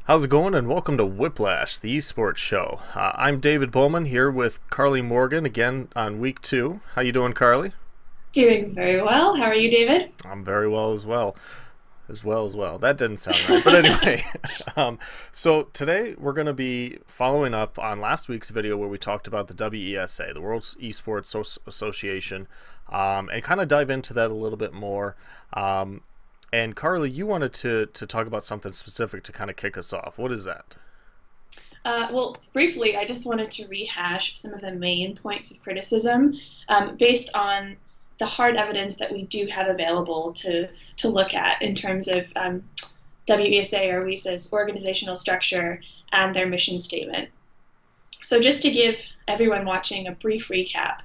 How's it going? And welcome to Whiplash, the esports show. I'm David Bowman here with Carleigh Morgan again on week 2. How you doing, Carleigh? Doing very well. How are you, David? I'm very well as well. That didn't sound right, but anyway. So today we're going to be following up on last week's video where we talked about the WESA, the World Esports Association, and kind of dive into that a little bit more. And Carleigh, you wanted to talk about something specific to kind of kick us off. What is that? Well, briefly, I just wanted to rehash some of the main points of criticism based on the hard evidence that we do have available to look at in terms of WESA or WESA's organizational structure and their mission statement. So just to give everyone watching a brief recap,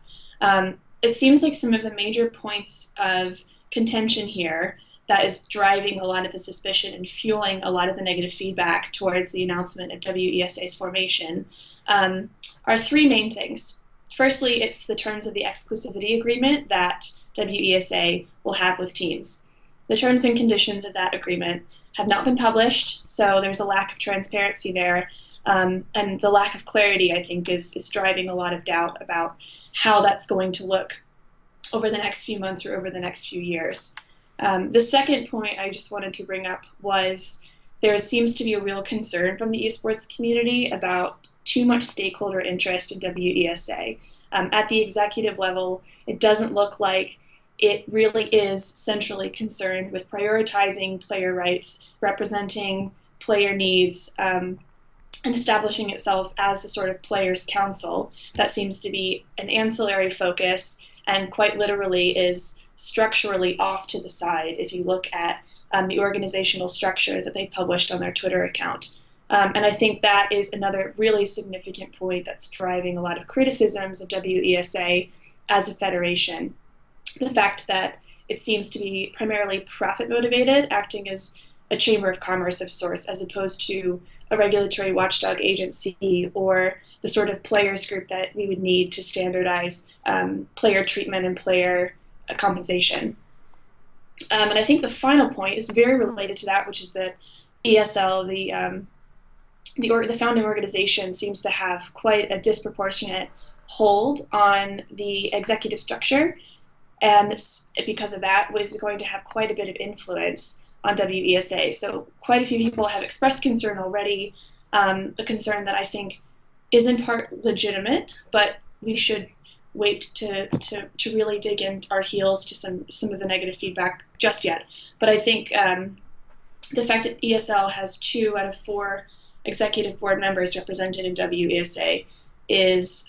it seems like some of the major points of contention here that is driving a lot of the suspicion and fueling a lot of the negative feedback towards the announcement of WESA's formation are three main things. Firstly, it's the terms of the exclusivity agreement that WESA will have with teams. The terms and conditions of that agreement have not been published, so there's a lack of transparency there, and the lack of clarity, I think, is driving a lot of doubt about how that's going to look over the next few months or over the next few years. The second point I just wanted to bring up was there seems to be a real concern from the esports community about too much stakeholder interest in WESA. At the executive level, it doesn't look like it really is centrally concerned with prioritizing player rights, representing player needs, and establishing itself as the sort of players' council that seems to be an ancillary focus and quite literally is structurally off to the side if you look at the organizational structure that they published on their Twitter account. And I think that is another really significant point that's driving a lot of criticisms of WESA as a federation. The fact that it seems to be primarily profit motivated, acting as a chamber of commerce of sorts, as opposed to a regulatory watchdog agency or the sort of players group that we would need to standardize player treatment and player compensation. And I think the final point is very related to that, which is that ESL, the founding organization, seems to have quite a disproportionate hold on the executive structure, and because of that, was going to have quite a bit of influence on WESA. So quite a few people have expressed concern already, a concern that I think is in part legitimate, but we should wait to really dig in our heels to some of the negative feedback just yet. But I think the fact that ESL has 2 out of 4 executive board members represented in WESA is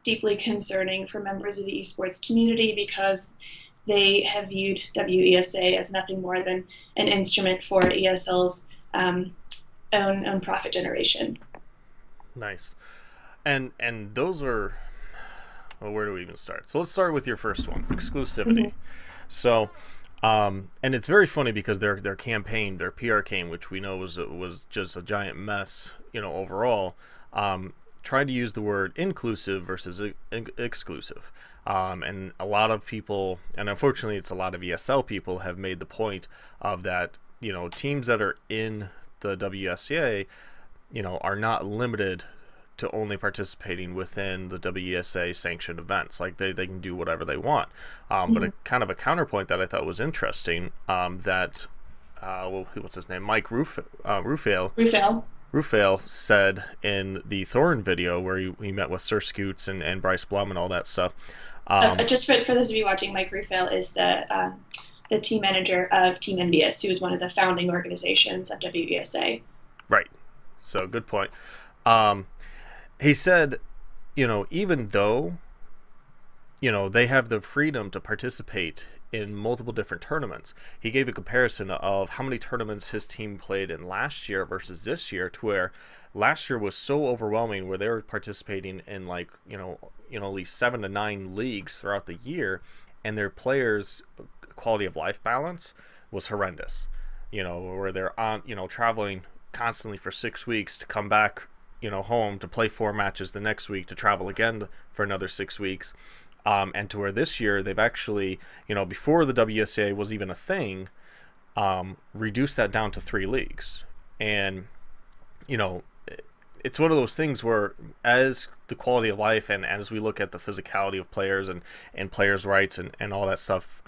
deeply concerning for members of the esports community because they have viewed WESA as nothing more than an instrument for ESL's own profit generation. Nice. And those are, well, where do we even start? So let's start with your first one, exclusivity. Mm-hmm. So, and it's very funny because their campaign, their PR campaign, which we know was just a giant mess, overall, tried to use the word inclusive versus exclusive. And a lot of people, and unfortunately it's a lot of ESL people, have made the point of that, teams that are in the WSA, are not limited to only participating within the WESA sanctioned events. Like they can do whatever they want. But a kind of a counterpoint that I thought was interesting, that what's his name? Mike Rufail said in the Thorin video where he met with Sir Scoots and Bryce Blum and all that stuff. Just for those of you watching, Mike Rufail is the team manager of Team Envious, who is one of the founding organizations of WESA. Right. So good point. He said, even though, they have the freedom to participate in multiple different tournaments, he gave a comparison of how many tournaments his team played in last year versus this year, to where last year was so overwhelming where they were participating in at least 7 to 9 leagues throughout the year, and their players' quality of life balance was horrendous, where they're on, traveling constantly for 6 weeks to come back home to play 4 matches the next week, to travel again for another 6 weeks, and to where this year they've actually, before the WSA was even a thing, reduced that down to 3 leagues. And you know, it's one of those things where, as the quality of life and as we look at the physicality of players and players' rights and all that stuff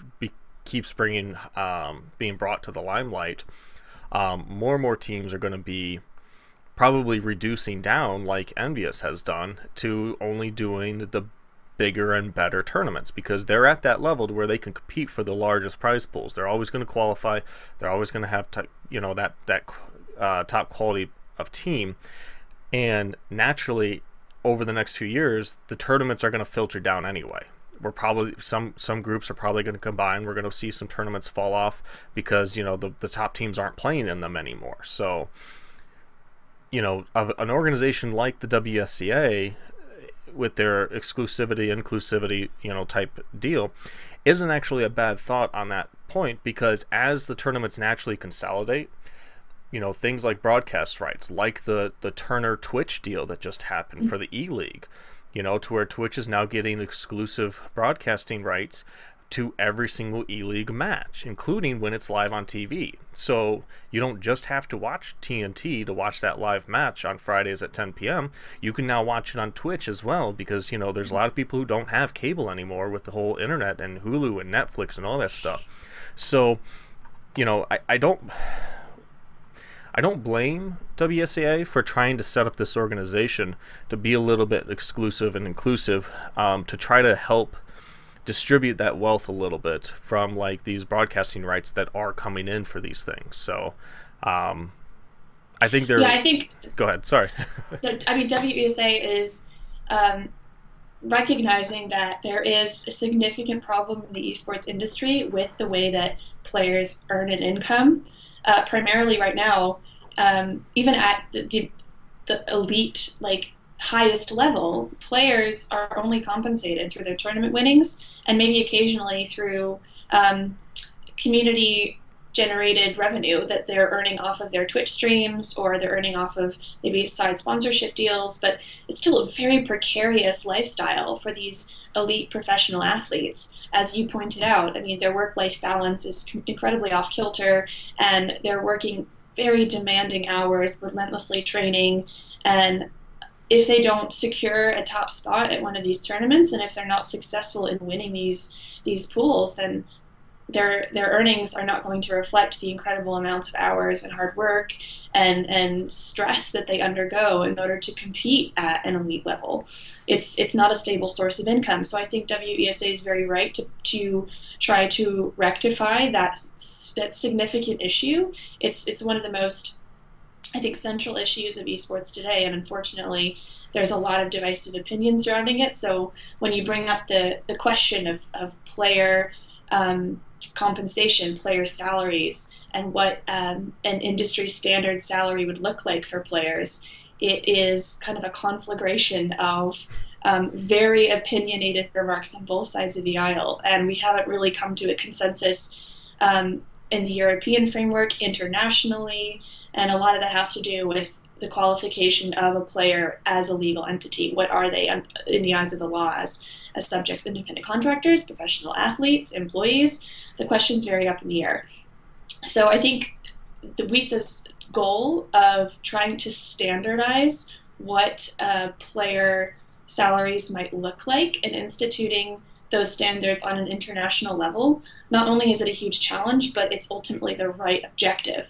keeps being brought to the limelight, more and more teams are going to be probably reducing down, like Envious has done, to only doing the bigger and better tournaments, because they're at that level to where they can compete for the largest prize pools. They're always going to qualify. They're always going to have that top quality of team. And naturally, over the next few years, the tournaments are going to filter down anyway. We're probably some groups are probably going to combine. We're going to see some tournaments fall off because the top teams aren't playing in them anymore. So, of an organization like the WSCA, with their exclusivity, inclusivity, type deal, isn't actually a bad thought on that point, because as the tournaments naturally consolidate, things like broadcast rights, like the Turner Twitch deal that just happened for the E-League, to where Twitch is now getting exclusive broadcasting rights to every single E-League match, including when it's live on TV. So you don't just have to watch TNT to watch that live match on Fridays at 10 p.m. You can now watch it on Twitch as well, because, there's a lot of people who don't have cable anymore with the whole internet and Hulu and Netflix and all that stuff. So, I don't blame WSAA for trying to set up this organization to be a little bit exclusive and inclusive, to try to help distribute that wealth a little bit from like these broadcasting rights that are coming in for these things. So I think they're... Yeah, I think... Go ahead, sorry. WESA is recognizing that there is a significant problem in the esports industry with the way that players earn an income. Primarily right now, even at the elite, highest level, players are only compensated through their tournament winnings and maybe occasionally through community-generated revenue that they're earning off of their Twitch streams, or they're earning off of maybe side sponsorship deals. But it's still a very precarious lifestyle for these elite professional athletes. As you pointed out, their work-life balance is incredibly off-kilter, and they're working very demanding hours, relentlessly training, and if they don't secure a top spot at one of these tournaments, and if they're not successful in winning these pools, then their earnings are not going to reflect the incredible amounts of hours and hard work and stress that they undergo in order to compete at an elite level. It's not a stable source of income. So I think WESA is very right to try to rectify that significant issue. It's one of the most, I think, central issues of esports today, and unfortunately there's a lot of divisive opinion surrounding it. So when you bring up the question of player compensation, player salaries, and what an industry standard salary would look like for players, it is kind of a conflagration of very opinionated remarks on both sides of the aisle, and we haven't really come to a consensus in the European framework, internationally, and a lot of that has to do with the qualification of a player as a legal entity. What are they in the eyes of the law as subjects, independent contractors, professional athletes, employees? The question's very up in the air. So I think the WESA's goal of trying to standardize what player salaries might look like and instituting those standards on an international level, not only is it a huge challenge, but it's ultimately the right objective.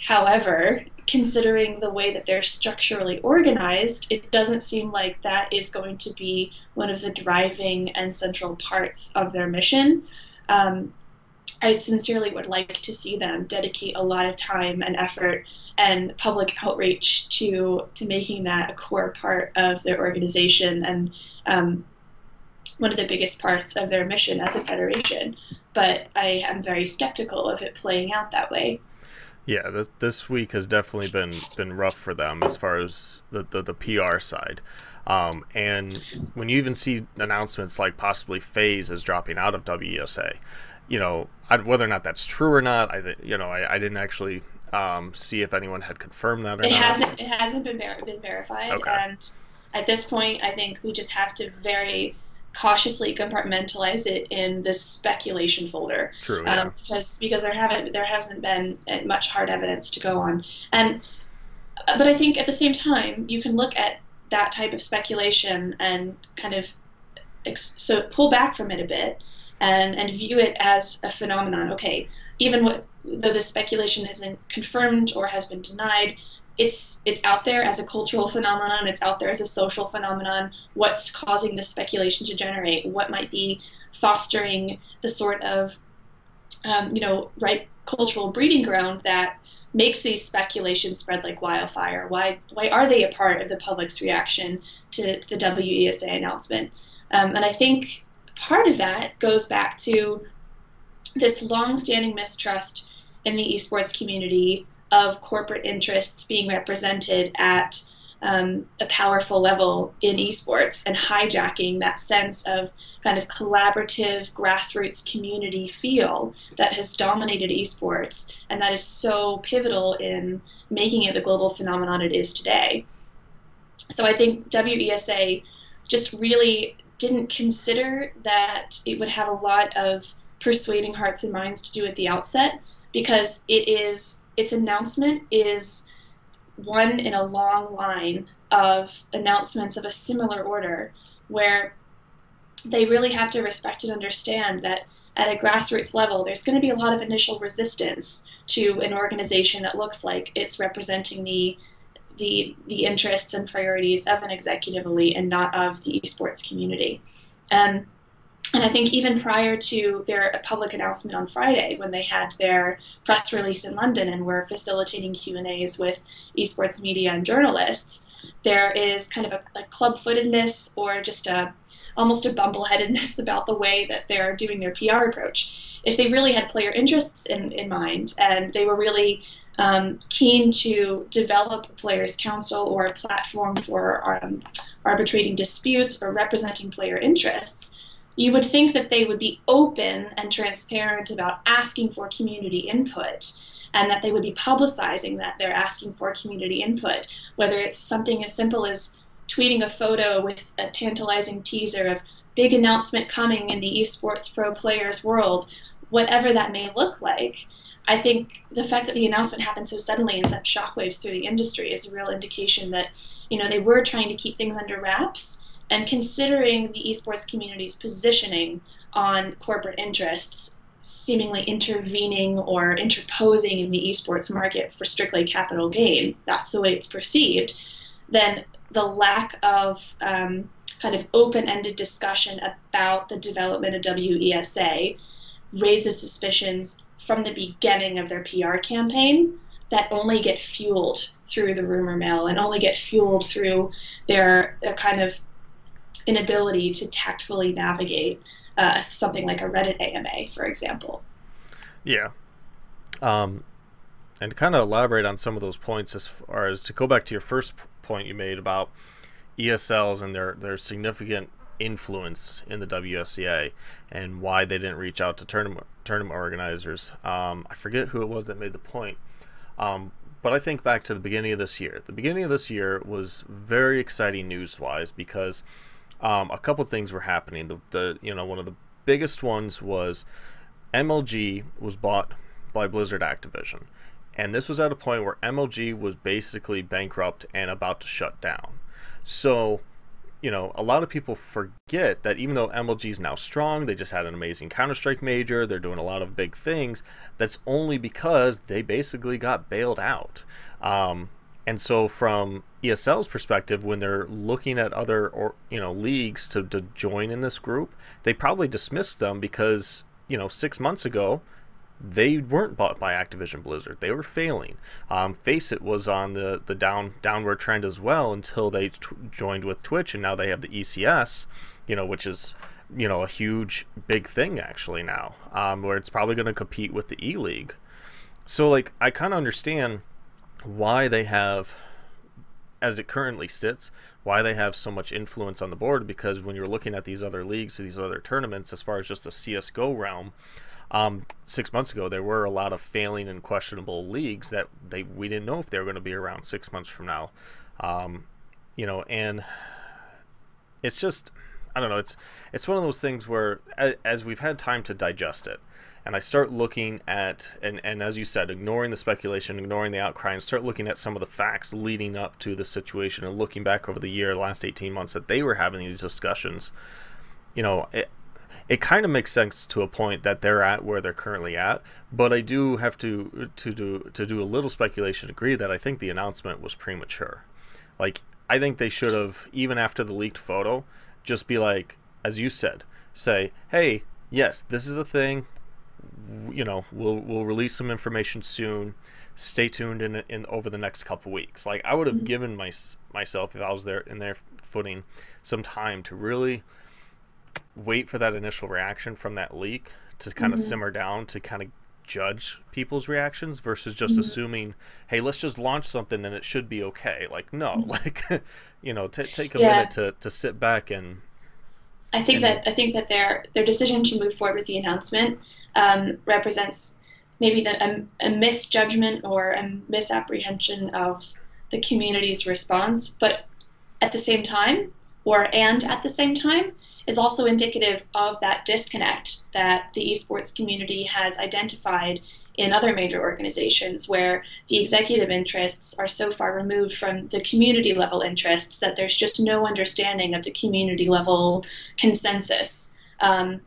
However, considering the way that they're structurally organized, it doesn't seem like that is going to be one of the driving and central parts of their mission. I sincerely would like to see them dedicate a lot of time and effort and public outreach to making that a core part of their organization and one of the biggest parts of their mission as a federation. But I am very skeptical of it playing out that way. Yeah, this week has definitely been rough for them as far as the PR side. And when you even see announcements like possibly FaZe is dropping out of WESA, whether or not that's true or not, I didn't actually see if anyone had confirmed that or not. It hasn't been verified. Okay. And at this point, I think we just have to very cautiously compartmentalize it in this speculation folder. True. Yeah. Because there hasn't been much hard evidence to go on. And But I think at the same time, you can look at that type of speculation and kind of so pull back from it a bit and view it as a phenomenon. Okay, even though this speculation isn't confirmed or has been denied, it's out there as a cultural phenomenon. It's out there as a social phenomenon. What's causing this speculation to generate? What might be fostering the sort of right cultural breeding ground that makes these speculations spread like wildfire? Why are they a part of the public's reaction to the WESA announcement? And I think part of that goes back to this long-standing mistrust in the esports community of corporate interests being represented at a powerful level in esports and hijacking that sense of kind of collaborative grassroots community feel that has dominated esports and that is so pivotal in making it the global phenomenon it is today. So I think WESA just really didn't consider that it would have a lot of persuading hearts and minds to do at the outset, because its announcement is one in a long line of announcements of a similar order, where they really have to respect and understand that at a grassroots level, there's going to be a lot of initial resistance to an organization that looks like it's representing the interests and priorities of an executive elite and not of the esports community. And I think even prior to their public announcement on Friday, when they had their press release in London and were facilitating Q&As with esports media and journalists, there is kind of a club-footedness or just almost a bumbleheadedness about the way that they're doing their PR approach. If they really had player interests in mind and they were really keen to develop a players' council or a platform for arbitrating disputes or representing player interests, you would think that they would be open and transparent about asking for community input, and that they would be publicizing that they're asking for community input, whether it's something as simple as tweeting a photo with a tantalizing teaser of big announcement coming in the esports pro players world, whatever that may look like. I think the fact that the announcement happened so suddenly and sent shockwaves through the industry is a real indication that, they were trying to keep things under wraps. And considering the esports community's positioning on corporate interests, seemingly intervening or interposing in the esports market for strictly capital gain, that's the way it's perceived, then the lack of kind of open-ended discussion about the development of WESA raises suspicions from the beginning of their PR campaign that only get fueled through the rumor mill and only get fueled through their kind of inability to tactfully navigate something like a Reddit AMA, for example. Yeah. And to kind of elaborate on some of those points, as far as to go back to your first point you made about ESLs and their significant influence in the WSCA and why they didn't reach out to tournament organizers. I forget who it was that made the point. But I think back to the beginning of this year. The beginning of this year was very exciting news-wise because a couple things were happening. One of the biggest ones was MLG was bought by Blizzard Activision, and this was at a point where MLG was basically bankrupt and about to shut down. So, a lot of people forget that even though MLG is now strong, they just had an amazing Counter-Strike major, they're doing a lot of big things, that's only because they basically got bailed out. And so from ESL's perspective, when they're looking at other leagues to join in this group, they probably dismissed them because 6 months ago they weren't bought by Activision Blizzard. They were failing. Faceit was on the downward trend as well until they joined with Twitch, and now they have the ECS, which is a huge big thing actually now, where it's probably going to compete with the E-League. So I kind of understand why they have, as it currently sits, why they have so much influence on the board, because when you're looking at these other leagues, these other tournaments, as far as just the CSGO realm, 6 months ago there were a lot of failing and questionable leagues that we didn't know if they were going to be around 6 months from now. And it's just, I don't know, it's one of those things where as we've had time to digest it, and I start looking at, and as you said, ignoring the speculation, ignoring the outcry, and start looking at some of the facts leading up to the situation, and looking back over the year, the last 18 months that they were having these discussions, you know, it kind of makes sense to a point that they're at where they're currently at. But I do have to do a little speculation, agree that I think the announcement was premature. Like, I think they should have, even after the leaked photo, just be like, as you said, say, hey, yes, this is a thing. You know, we'll release some information soon. Stay tuned in over the next couple weeks. Like, I would have given myself, if I was there in their footing, some time to really wait for that initial reaction from that leak to kind of simmer down, to kind of judge people's reactions, versus just assuming, hey, let's just launch something and it should be okay. Like, no, like, you know, take a minute to sit back and I think that their decision to move forward with the announcement represents maybe a misjudgment or a misapprehension of the community's response, but at the same time, is also indicative of that disconnect that the esports community has identified in other major organizations, where the executive interests are so far removed from the community level interests that there's just no understanding of the community level consensus. And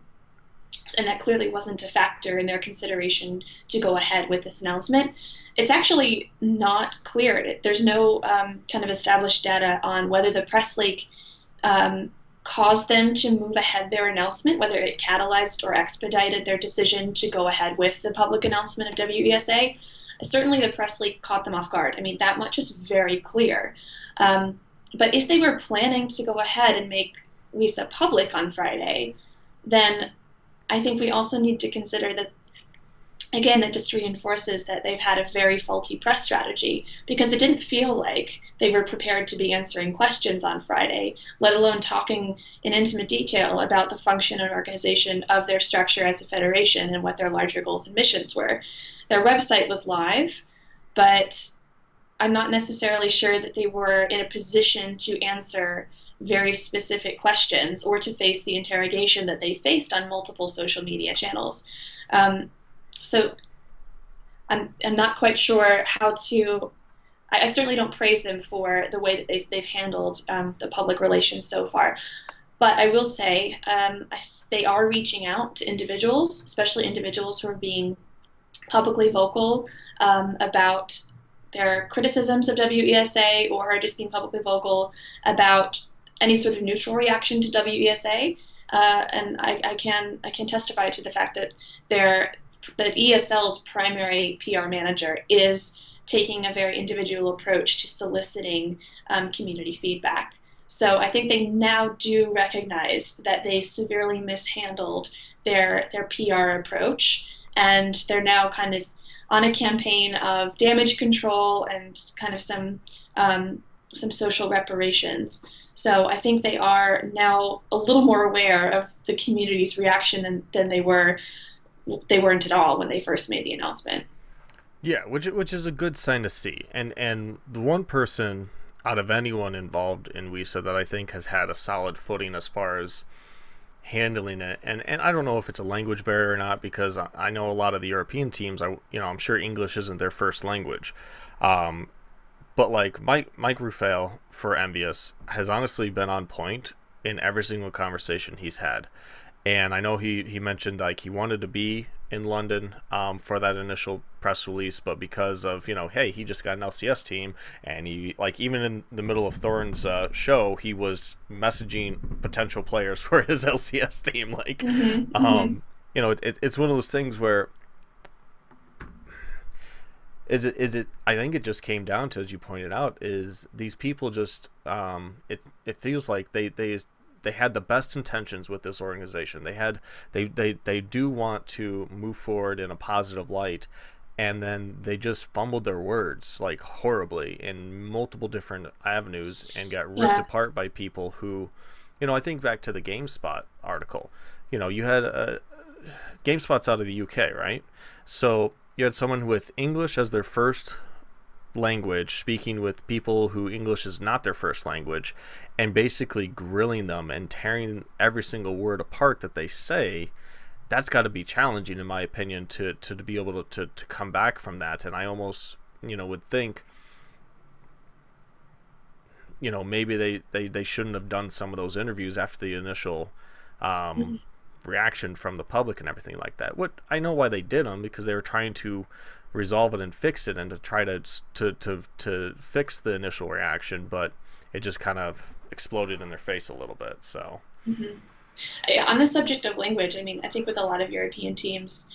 that clearly wasn't a factor in their consideration to go ahead with this announcement. It's actually not clear. There's no kind of established data on whether the press leak caused them to move ahead their announcement, whether it catalyzed or expedited their decision to go ahead with the public announcement of WESA. Certainly the press leak caught them off guard. I mean, that much is very clear. But if they were planning to go ahead and make WESA public on Friday, then I think we also need to consider that, again, that just reinforces that they've had a very faulty press strategy, because it didn't feel like they were prepared to be answering questions on Friday, let alone talking in intimate detail about the function and organization of their structure as a federation and what their larger goals and missions were. Their website was live, but I'm not necessarily sure that they were in a position to answer very specific questions or to face the interrogation that they faced on multiple social media channels. So I'm not quite sure how to. I certainly don't praise them for the way that they've handled the public relations so far. But I will say they are reaching out to individuals, especially individuals who are being publicly vocal about their criticisms of WESA, or are just being publicly vocal about any sort of neutral reaction to WESA. And I can testify to the fact that that ESL's primary PR manager is taking a very individual approach to soliciting community feedback. So I think they now do recognize that they severely mishandled their PR approach, and they're now kind of on a campaign of damage control and kind of some social reparations. So I think they are now a little more aware of the community's reaction than they weren't at all when they first made the announcement. Yeah, which is a good sign to see. And the one person out of anyone involved in WESA that I think has had a solid footing as far as handling it, and I don't know if it's a language barrier or not, because I know a lot of the European teams, I'm sure English isn't their first language. But like Mike Rufael for Envious has honestly been on point in every single conversation he's had. And I know he mentioned like he wanted to be in London for that initial press release, but because of, hey, he just got an LCS team, and he, like, even in the middle of Thorne's show, he was messaging potential players for his LCS team. Like, it's one of those things where is it I think it just came down to, as you pointed out, is these people just it feels like they had the best intentions with this organization. They do want to move forward in a positive light, and then they just fumbled their words like horribly in multiple different avenues and got ripped apart by people who, I think back to the GameSpot article. You had GameSpot's out of the UK, right? So you had someone with English as their first language speaking with people who English is not their first language, and basically grilling them and tearing every single word apart that they say, that's got to be challenging, in my opinion, to be able to come back from that. And I almost, would think, maybe they shouldn't have done some of those interviews after the initial reaction from the public and everything like that. What I know why they did them, because they were trying to resolve it and fix it, and to try to fix the initial reaction, but it just kind of exploded in their face a little bit. So on the subject of language, I mean, I think with a lot of European teams,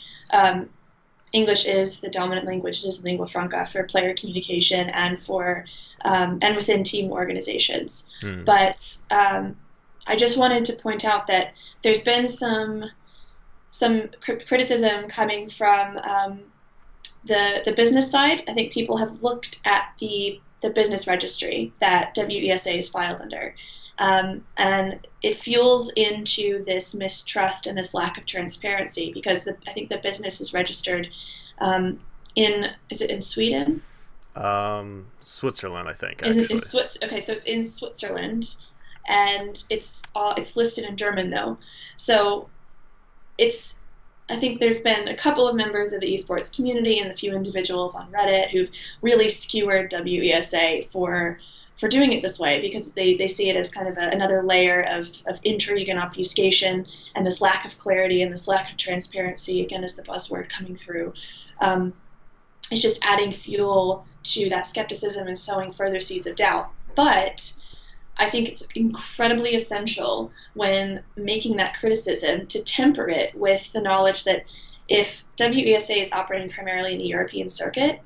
English is the dominant language. It is lingua franca for player communication and for and within team organizations. But I just wanted to point out that there's been some criticism coming from the business side. I think people have looked at the business registry that WESA is filed under. And it fuels into this mistrust and this lack of transparency, because I think the business is registered is it in Sweden? Switzerland, I think. Okay, Actually. so it's in Switzerland, and it's listed in German though. So I think there've been a couple of members of the esports community and a few individuals on Reddit who've really skewered WESA for doing it this way, because they see it as kind of another layer of intrigue and obfuscation, and this lack of clarity and this lack of transparency, again, is the buzzword coming through. It's just adding fuel to that skepticism and sowing further seeds of doubt. But I think it's incredibly essential when making that criticism to temper it with the knowledge that if WESA is operating primarily in the European circuit,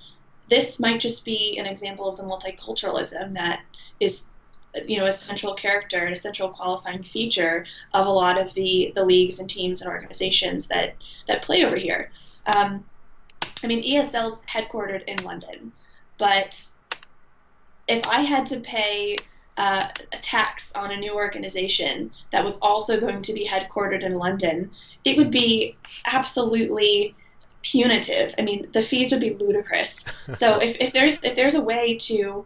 this might just be an example of the multiculturalism that is, a central character and a central qualifying feature of a lot of the leagues and teams and organizations that play over here. I mean, ESL's headquartered in London, but if I had to pay a tax on a new organization that was also going to be headquartered in London, it would be absolutely punitive. I mean, the fees would be ludicrous. So if there's a way to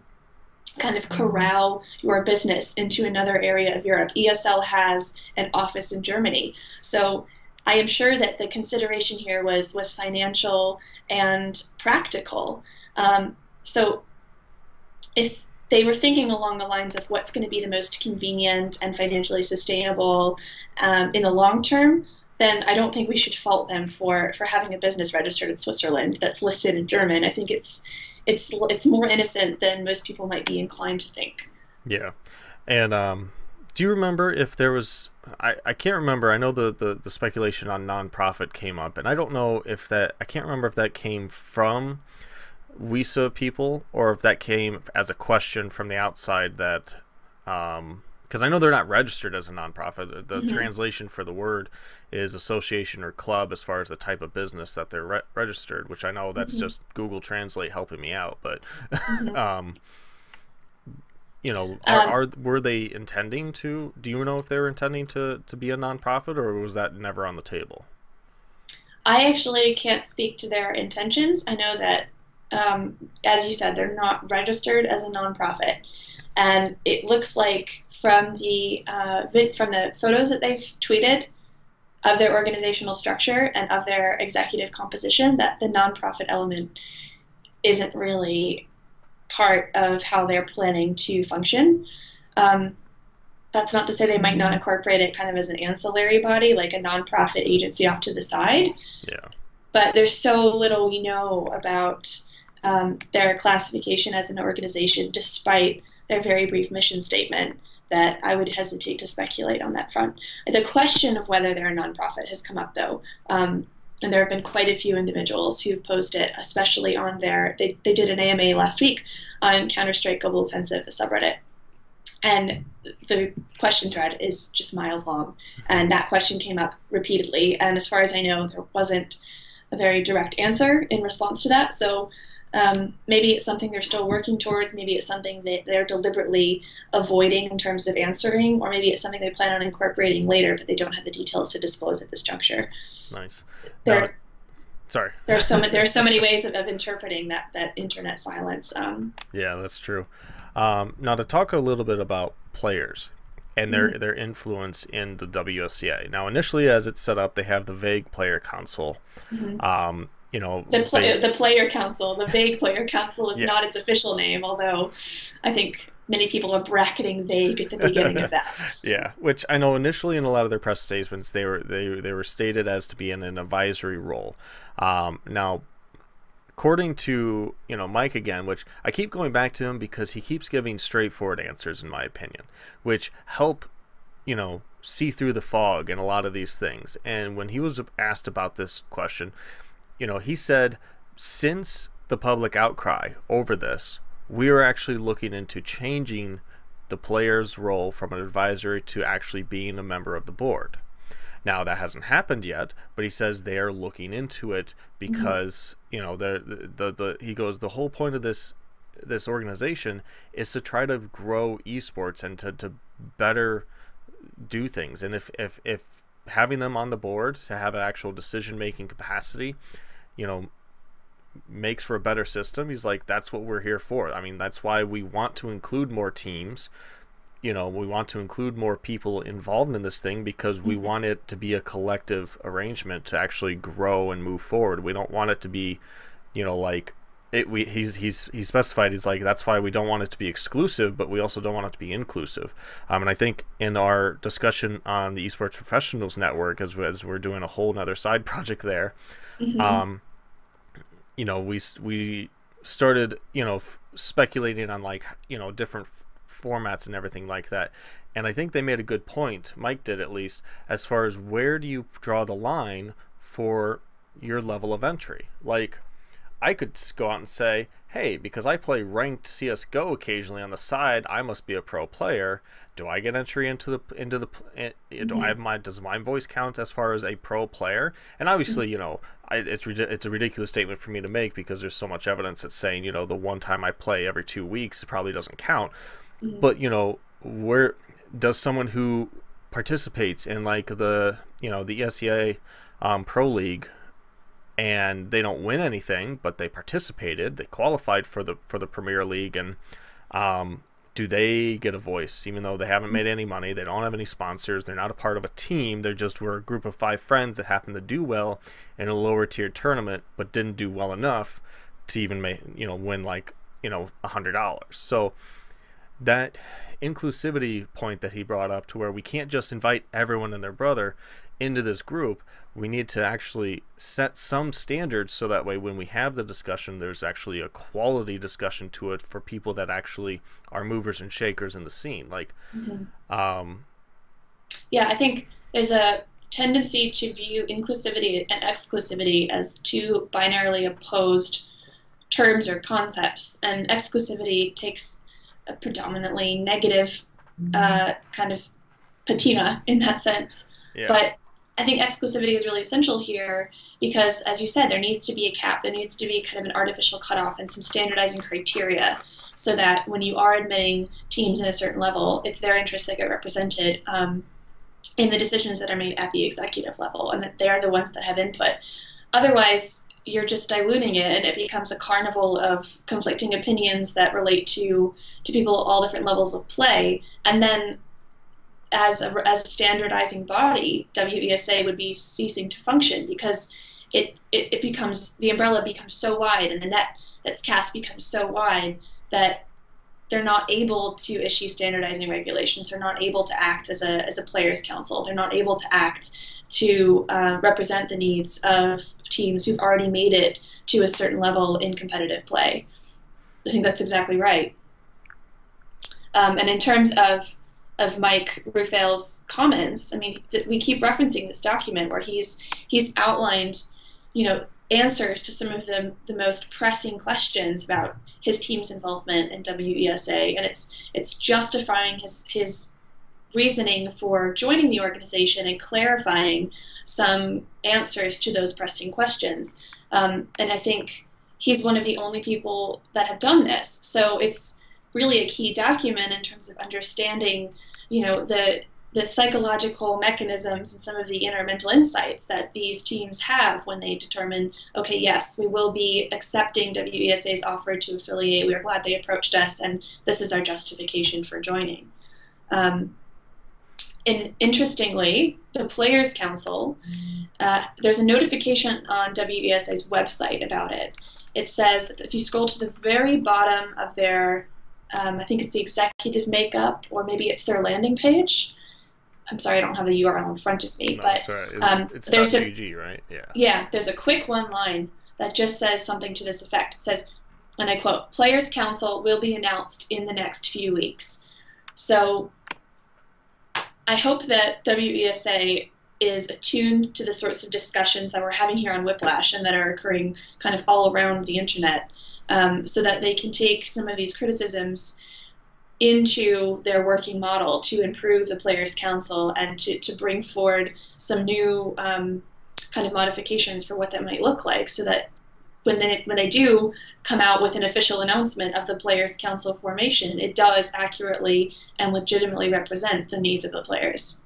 kind of corral your business into another area of Europe, ESL has an office in Germany. So I am sure that the consideration here was financial and practical. So if they were thinking along the lines of what's going to be the most convenient and financially sustainable in the long term, then I don't think we should fault them for having a business registered in Switzerland that's listed in German. I think it's more innocent than most people might be inclined to think. Yeah. And do you remember if there was, I can't remember, I know the speculation on nonprofit came up, and I don't know if I can't remember if that came from WESA people or if that came as a question from the outside that, because I know they're not registered as a nonprofit. The translation for the word is association or club as far as the type of business that they're registered, which I know that's just Google Translate helping me out. But, were they intending to, do you know if they were intending to be a nonprofit, or was that never on the table? I actually can't speak to their intentions. I know that, as you said, they're not registered as a nonprofit. And it looks like from the photos that they've tweeted of their organizational structure and of their executive composition, that the nonprofit element isn't really part of how they're planning to function. That's not to say they might not incorporate it kind of as an ancillary body, like a nonprofit agency off to the side. Yeah. But there's so little we know about their classification as an organization, despite their very brief mission statement, that I would hesitate to speculate on that front. The question of whether they're a nonprofit has come up, though, and there have been quite a few individuals who've posed it, especially on they did an AMA last week on Counter-Strike Global Offensive, a subreddit. And the question thread is just miles long, and that question came up repeatedly. And as far as I know, there wasn't a very direct answer in response to that. So maybe it's something they're still working towards. Maybe it's something that they're deliberately avoiding in terms of answering, or maybe it's something they plan on incorporating later, but they don't have the details to disclose at this juncture. Nice. Sorry. There are so many ways of interpreting that internet silence. Yeah, that's true. Now to talk a little bit about players, and their influence in the WSCA. Now, initially, as it's set up, they have the vague player council. Mm-hmm. You know, The player council, the vague player council is yeah, not its official name, although I think many people are bracketing vague at the beginning of that. yeah. Which I know initially in a lot of their press statements, they were stated as to be in an advisory role. Now, according to Mike again, which I keep going back to him because he keeps giving straightforward answers, in my opinion, which help see through the fog in a lot of these things. And when he was asked about this question, he said, since the public outcry over this, we are actually looking into changing the player's role from an advisory to actually being a member of the board. Now, that hasn't happened yet, but he says they are looking into it because he goes, the whole point of this organization is to try to grow esports and to better do things. And if having them on the board to have an actual decision making capacity, makes for a better system, he's like, that's what we're here for. I mean, that's why we want to include more teams. We want to include more people involved in this thing because we want it to be a collective arrangement to actually grow and move forward. We don't want it to be, like it. He's specified. He's like, that's why we don't want it to be exclusive, but we also don't want it to be inclusive. And I think in our discussion on the Esports Professionals Network, as we're doing a whole nother side project there, we started speculating on different formats and everything like that. And I think they made a good point, Mike did at least, as far as where do you draw the line for your level of entry. Like, I could go out and say, hey, because I play ranked CSGO occasionally on the side, I must be a pro player. Do I get entry into the do I have does my voice count as far as a pro player? And obviously, it's a ridiculous statement for me to make because there's so much evidence that's saying, the one time I play every 2 weeks, it probably doesn't count. But where does someone who participates in the ESEA Pro League, and they don't win anything, but they participated, they qualified for the Premier League, and do they get a voice even though they haven't made any money, they don't have any sponsors, they're not a part of a team, we're a group of 5 friends that happen to do well in a lower tier tournament but didn't do well enough to even win $100. So that inclusivity point that he brought up, to where we can't just invite everyone and their brother into this group, we need to actually set some standards so that way when we have the discussion, there's actually a quality discussion to it for people that actually are movers and shakers in the scene. Yeah, I think there's a tendency to view inclusivity and exclusivity as two binarily opposed terms or concepts, and exclusivity takes a predominantly negative kind of patina in that sense. Yeah. But I think exclusivity is really essential here because, as you said, there needs to be a cap. There needs to be kind of an artificial cutoff and some standardizing criteria so that when you are admitting teams at a certain level, it's their interests that get represented in the decisions that are made at the executive level, and that they are the ones that have input. Otherwise, you're just diluting it, and it becomes a carnival of conflicting opinions that relate to people at all different levels of play. And then, as a standardizing body, WESA would be ceasing to function because it becomes, the umbrella becomes so wide, and the net that's cast becomes so wide that they're not able to issue standardizing regulations. They're not able to act as a players' council. They're not able to act to represent the needs of teams who've already made it to a certain level in competitive play. I think that's exactly right. And in terms of Mike Rufail's comments, I mean, we keep referencing this document where he's outlined, answers to some of the most pressing questions about his team's involvement in WESA, and it's justifying his reasoning for joining the organization and clarifying some answers to those pressing questions. And I think he's one of the only people that have done this. So it's really a key document in terms of understanding, the psychological mechanisms and some of the inner mental insights that these teams have when they determine, okay, yes, we will be accepting WESA's offer to affiliate. We are glad they approached us, and this is our justification for joining. And interestingly, the Players Council, there's a notification on WESA's website about it. It says if you scroll to the very bottom of their, I think it's the executive makeup, or maybe it's their landing page. I'm sorry, I don't have the URL in front of me, No, but it's all right. It's there's a .gg, right? Yeah. yeah, there's a quick one line that just says something to this effect. It says, and I quote, "Players Council will be announced in the next few weeks." So I hope that WESA is attuned to the sorts of discussions that we're having here on Whiplash and that are occurring kind of all around the internet, so that they can take some of these criticisms into their working model to improve the Players Council and to bring forward some new kind of modifications for what that might look like, so that when they do come out with an official announcement of the Players Council formation, it does accurately and legitimately represent the needs of the players.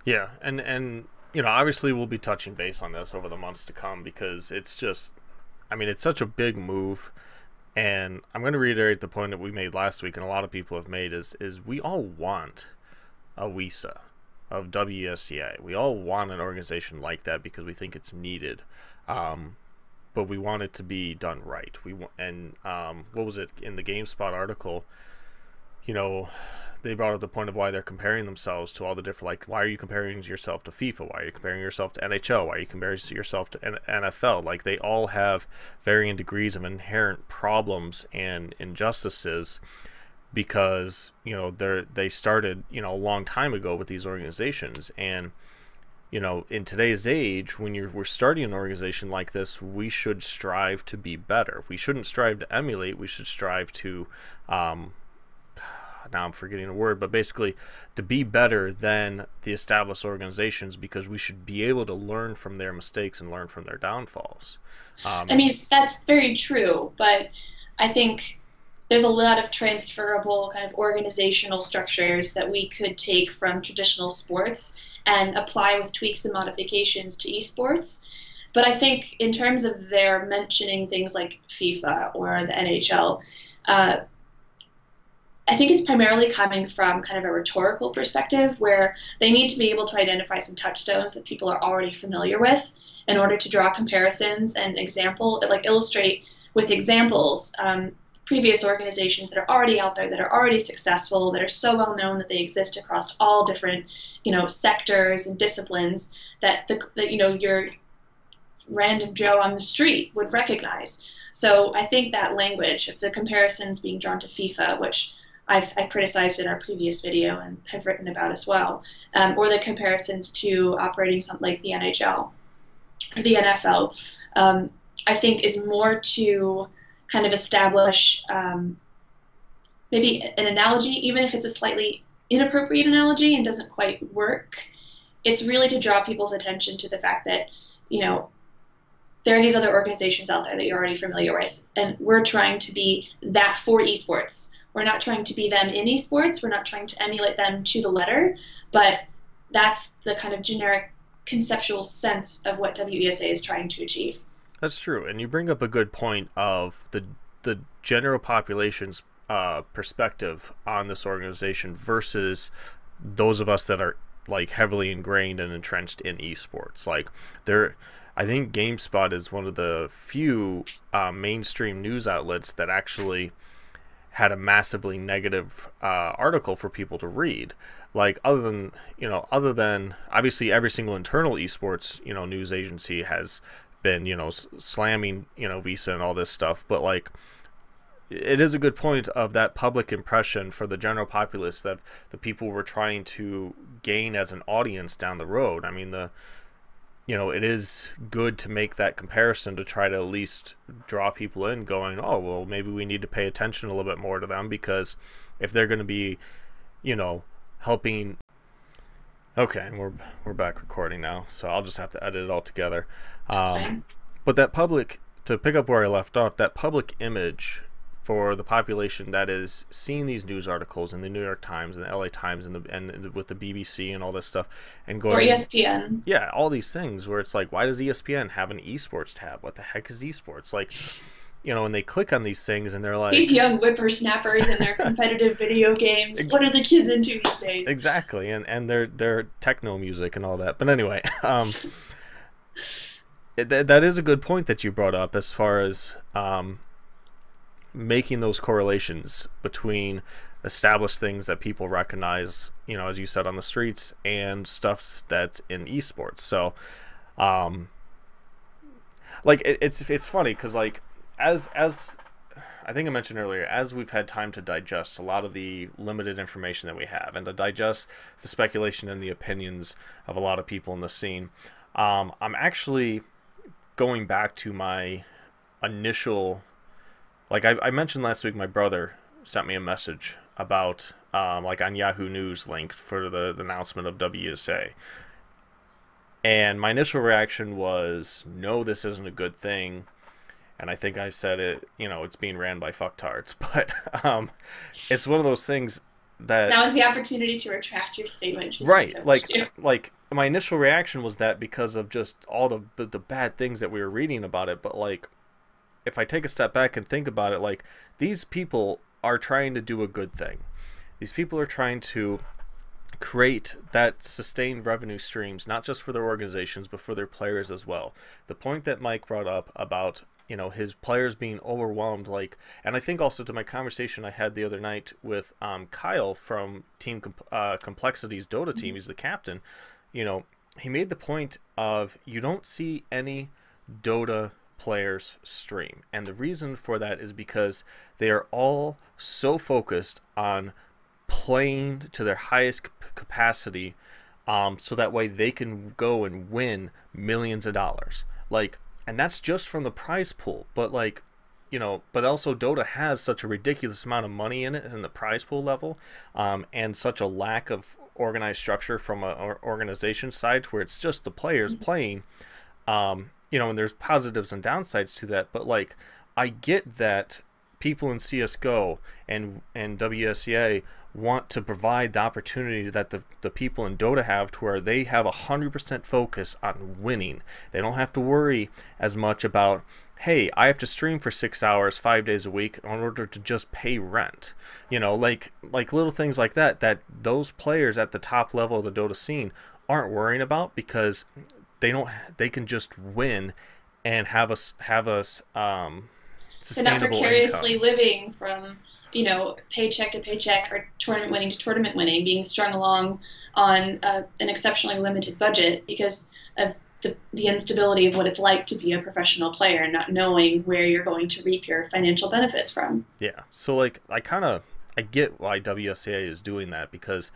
Yeah, and obviously we'll be touching base on this over the months to come because it's just, I mean, it's such a big move. And I'm going to reiterate the point that we made last week, and a lot of people have made, is we all want a WESA of WESCA. We all want an organization like that because we think it's needed, but we want it to be done right. What was it in the GameSpot article? They brought up the point of why they're comparing themselves to all the different, like, why are you comparing yourself to FIFA? Why are you comparing yourself to NHL? Why are you comparing yourself to NFL? Like, they all have varying degrees of inherent problems and injustices because, they started, a long time ago with these organizations. And, in today's age, when we're starting an organization like this, we should strive to be better. We shouldn't strive to emulate. We should strive to, now I'm forgetting a word, but basically to be better than the established organizations, because we should be able to learn from their mistakes and learn from their downfalls. I mean, that's very true, but I think there's a lot of transferable kind of organizational structures that we could take from traditional sports and apply with tweaks and modifications to esports. But I think in terms of their mentioning things like FIFA or the NHL, I think it's primarily coming from kind of a rhetorical perspective where they need to be able to identify some touchstones that people are already familiar with in order to draw comparisons and illustrate with examples previous organizations that are already out there, that are already successful, that are so well known that they exist across all different, sectors and disciplines that your random Joe on the street would recognize. So I think that language of the comparisons being drawn to FIFA, which I criticized in our previous video and have written about as well, or the comparisons to operating something like the NHL or the NFL, I think is more to kind of establish maybe an analogy, even if it's a slightly inappropriate analogy and doesn't quite work. It's really to draw people's attention to the fact that, there are these other organizations out there that you're already familiar with, and we're trying to be that for esports. We're not trying to be them in esports. We're not trying to emulate them to the letter, but that's the kind of generic conceptual sense of what WESA is trying to achieve. That's true, and you bring up a good point of the general population's perspective on this organization versus those of us that are like heavily ingrained and entrenched in esports. Like, I think GameSpot is one of the few mainstream news outlets that actually had a massively negative article for people to read. Like, other than obviously every single internal esports news agency has been slamming WESA and all this stuff, but like, it is a good point of that public impression for the general populace that the people were trying to gain as an audience down the road. I mean, it is good to make that comparison to try to at least draw people in going, oh, well, maybe we need to pay attention a little bit more to them, because if they're going to be, helping. Okay, and we're back recording now, so I'll just have to edit it all together. That's fine. But to pick up where I left off, that public image for the population that is seeing these news articles in the New York Times and the LA Times and with the BBC and all this stuff, and going, or ESPN. Yeah, all these things where it's like, why does ESPN have an esports tab? What the heck is esports? Like, and they click on these things and they're like, These young whippersnappers and their competitive video games. What are the kids into these days? exactly, and their techno music and all that. But anyway, that is a good point that you brought up as far as making those correlations between established things that people recognize, as you said, on the streets, and stuff that's in esports. So, like it's funny because like as I think I mentioned earlier, as we've had time to digest a lot of the limited information that we have, and to digest the speculation and the opinions of a lot of people in the scene, I'm actually going back to my initial, like I mentioned last week, my brother sent me a message about like on Yahoo News link for the announcement of WESA. And my initial reaction was, no, this isn't a good thing. And I think I've said it, it's being ran by fucktards. But it's one of those things that... Now is the opportunity to retract your statement. Right. Like my initial reaction was that because of just all the bad things that we were reading about it. But like, if I take a step back and think about it, like, these people are trying to do a good thing. These people are trying to create that sustained revenue streams, not just for their organizations, but for their players as well. The point that Mike brought up about, his players being overwhelmed, like, and I think also to my conversation I had the other night with Kyle from Team Complexity's Dota team, he's the captain, he made the point of, you don't see any Dota players stream, and the reason for that is because they are all so focused on playing to their highest capacity, so that way they can go and win millions of dollars. Like, and that's just from the prize pool, but like, but also Dota has such a ridiculous amount of money in it in the prize pool level, and such a lack of organized structure from an organization side, where it's just the players playing, and there's positives and downsides to that. But like, I get that people in CSGO and WSEA want to provide the opportunity that the people in Dota have, to where they have 100% focus on winning. They don't have to worry as much about, hey, I have to stream for 6 hours 5 days a week in order to just pay rent. Like little things like that those players at the top level of the Dota scene aren't worrying about, because they can just win and have a sustainable They're not precariously income. living from, paycheck to paycheck, or tournament winning to tournament winning, being strung along on an exceptionally limited budget because of the instability of what it's like to be a professional player and not knowing where you're going to reap your financial benefits from. Yeah. So like, I get why WSA is doing that, because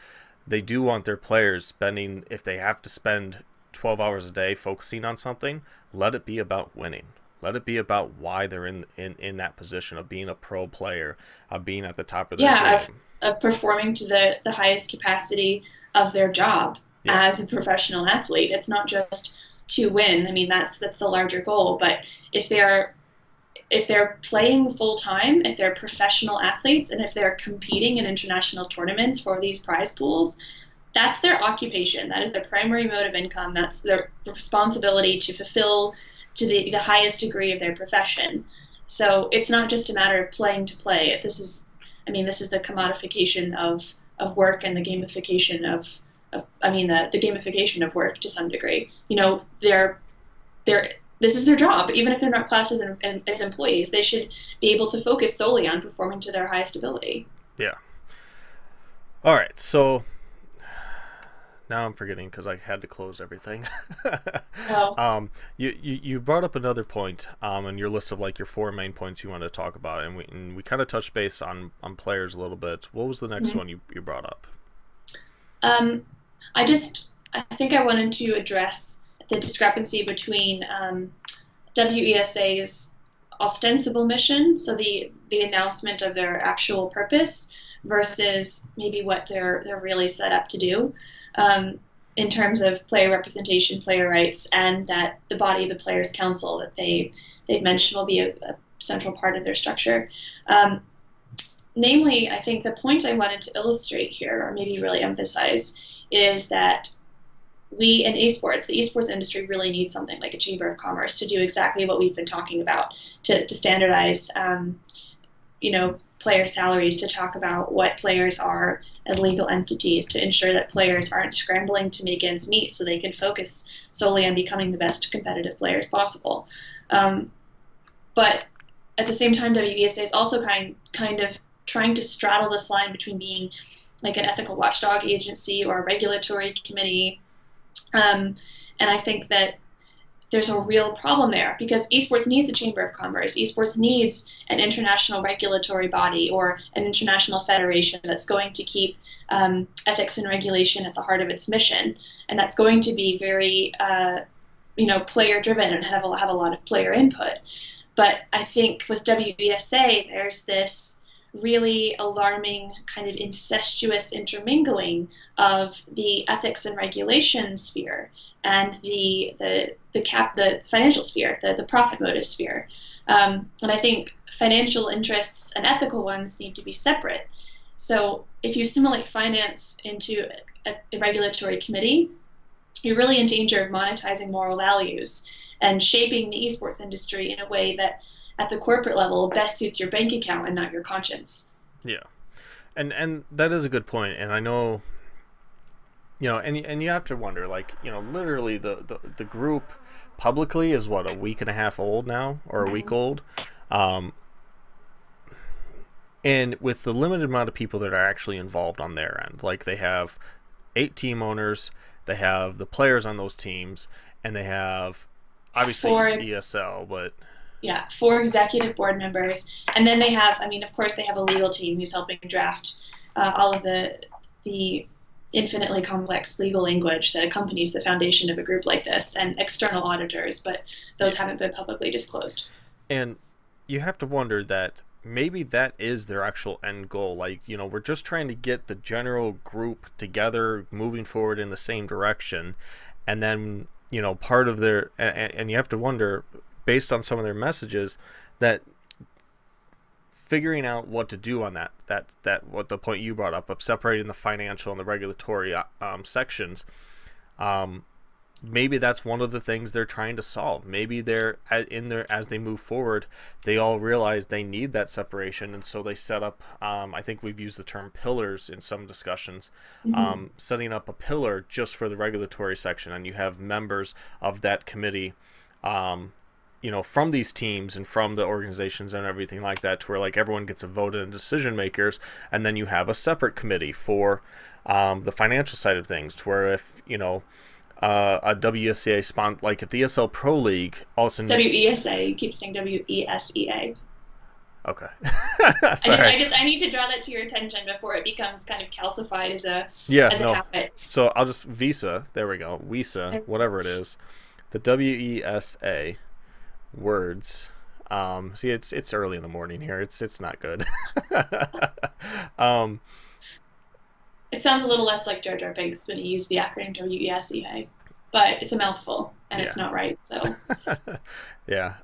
they do want their players spending, if they have to spend 12 hours a day focusing on something, let it be about winning. Let it be about why they're in that position of being a pro player, of being at the top of their game. Of performing to the highest capacity of their job as a professional athlete. It's not just to win. I mean, that's the larger goal. But if they're playing full time, if they're professional athletes, and if they're competing in international tournaments for these prize pools, that's their occupation. That is their primary mode of income. That's their responsibility to fulfill to the highest degree of their profession. So it's not just a matter of playing to play. This is the commodification of work, and the gamification of the gamification of work to some degree. This is their job. Even if they're not classed as employees, they should be able to focus solely on performing to their highest ability. Yeah. All right. So now I'm forgetting because I had to close everything. Oh. You brought up another point in your list of like your 4 main points you wanted to talk about, and we kind of touched base on players a little bit. What was the next one you brought up? I think I wanted to address the discrepancy between WESA's ostensible mission, so the announcement of their actual purpose, versus maybe what they're really set up to do, in terms of player representation, player rights, and that the body of the Players' Council that they've mentioned will be a central part of their structure. Namely, I think the point I wanted to illustrate here, or maybe really emphasize, is that we in esports, the esports industry really needs something like a chamber of commerce to do exactly what we've been talking about, to standardize, player salaries, to talk about what players are as legal entities, to ensure that players aren't scrambling to make ends meet so they can focus solely on becoming the best competitive players possible. But at the same time, WESA is also kind of trying to straddle this line between being like an ethical watchdog agency or a regulatory committee. And I think that there's a real problem there because esports needs a chamber of commerce. Esports needs an international regulatory body or an international federation that's going to keep ethics and regulation at the heart of its mission, and that's going to be very, player driven and have a lot of player input. But I think with WESA, there's this really alarming kind of incestuous intermingling of the ethics and regulation sphere and the financial sphere, the profit motive sphere. And I think financial interests and ethical ones need to be separate. So if you assimilate finance into a regulatory committee, you're really in danger of monetizing moral values and shaping the esports industry in a way that at the corporate level best suits your bank account and not your conscience. Yeah. And that is a good point. And I know, and you have to wonder, like, literally the group publicly is what, a week and a half old now, or a week old. And with the limited amount of people that are actually involved on their end, like they have 8 team owners, they have the players on those teams, and they have obviously ESL, but yeah, 4 executive board members, and then they have, of course, they have a legal team who's helping draft all of the infinitely complex legal language that accompanies the foundation of a group like this, and external auditors, but those haven't been publicly disclosed. And you have to wonder that maybe that is their actual end goal. Like, we're just trying to get the general group together, moving forward in the same direction, and then, part of their, and you have to wonder, based on some of their messages, that figuring out what to do on that what the point you brought up of separating the financial and the regulatory sections, maybe that's one of the things they're trying to solve. Maybe they're in there as they move forward, they all realize they need that separation, and so they set up, I think we've used the term pillars in some discussions, setting up a pillar just for the regulatory section, and you have members of that committee from these teams and from the organizations and everything like that, to where like everyone gets a vote and decision makers, and then you have a separate committee for the financial side of things, to where if a WESA like if the ESL Pro League also WESA, you keep saying WESEA. Okay. I need to draw that to your attention before it becomes kind of calcified as a habit. So I'll just WESA, there we go, WESA, whatever it is, the WESA words. See, it's early in the morning here. It's not good. It sounds a little less like Jar Jar Binks when he used the acronym WESEA, but it's a mouthful and it's not right. So yeah.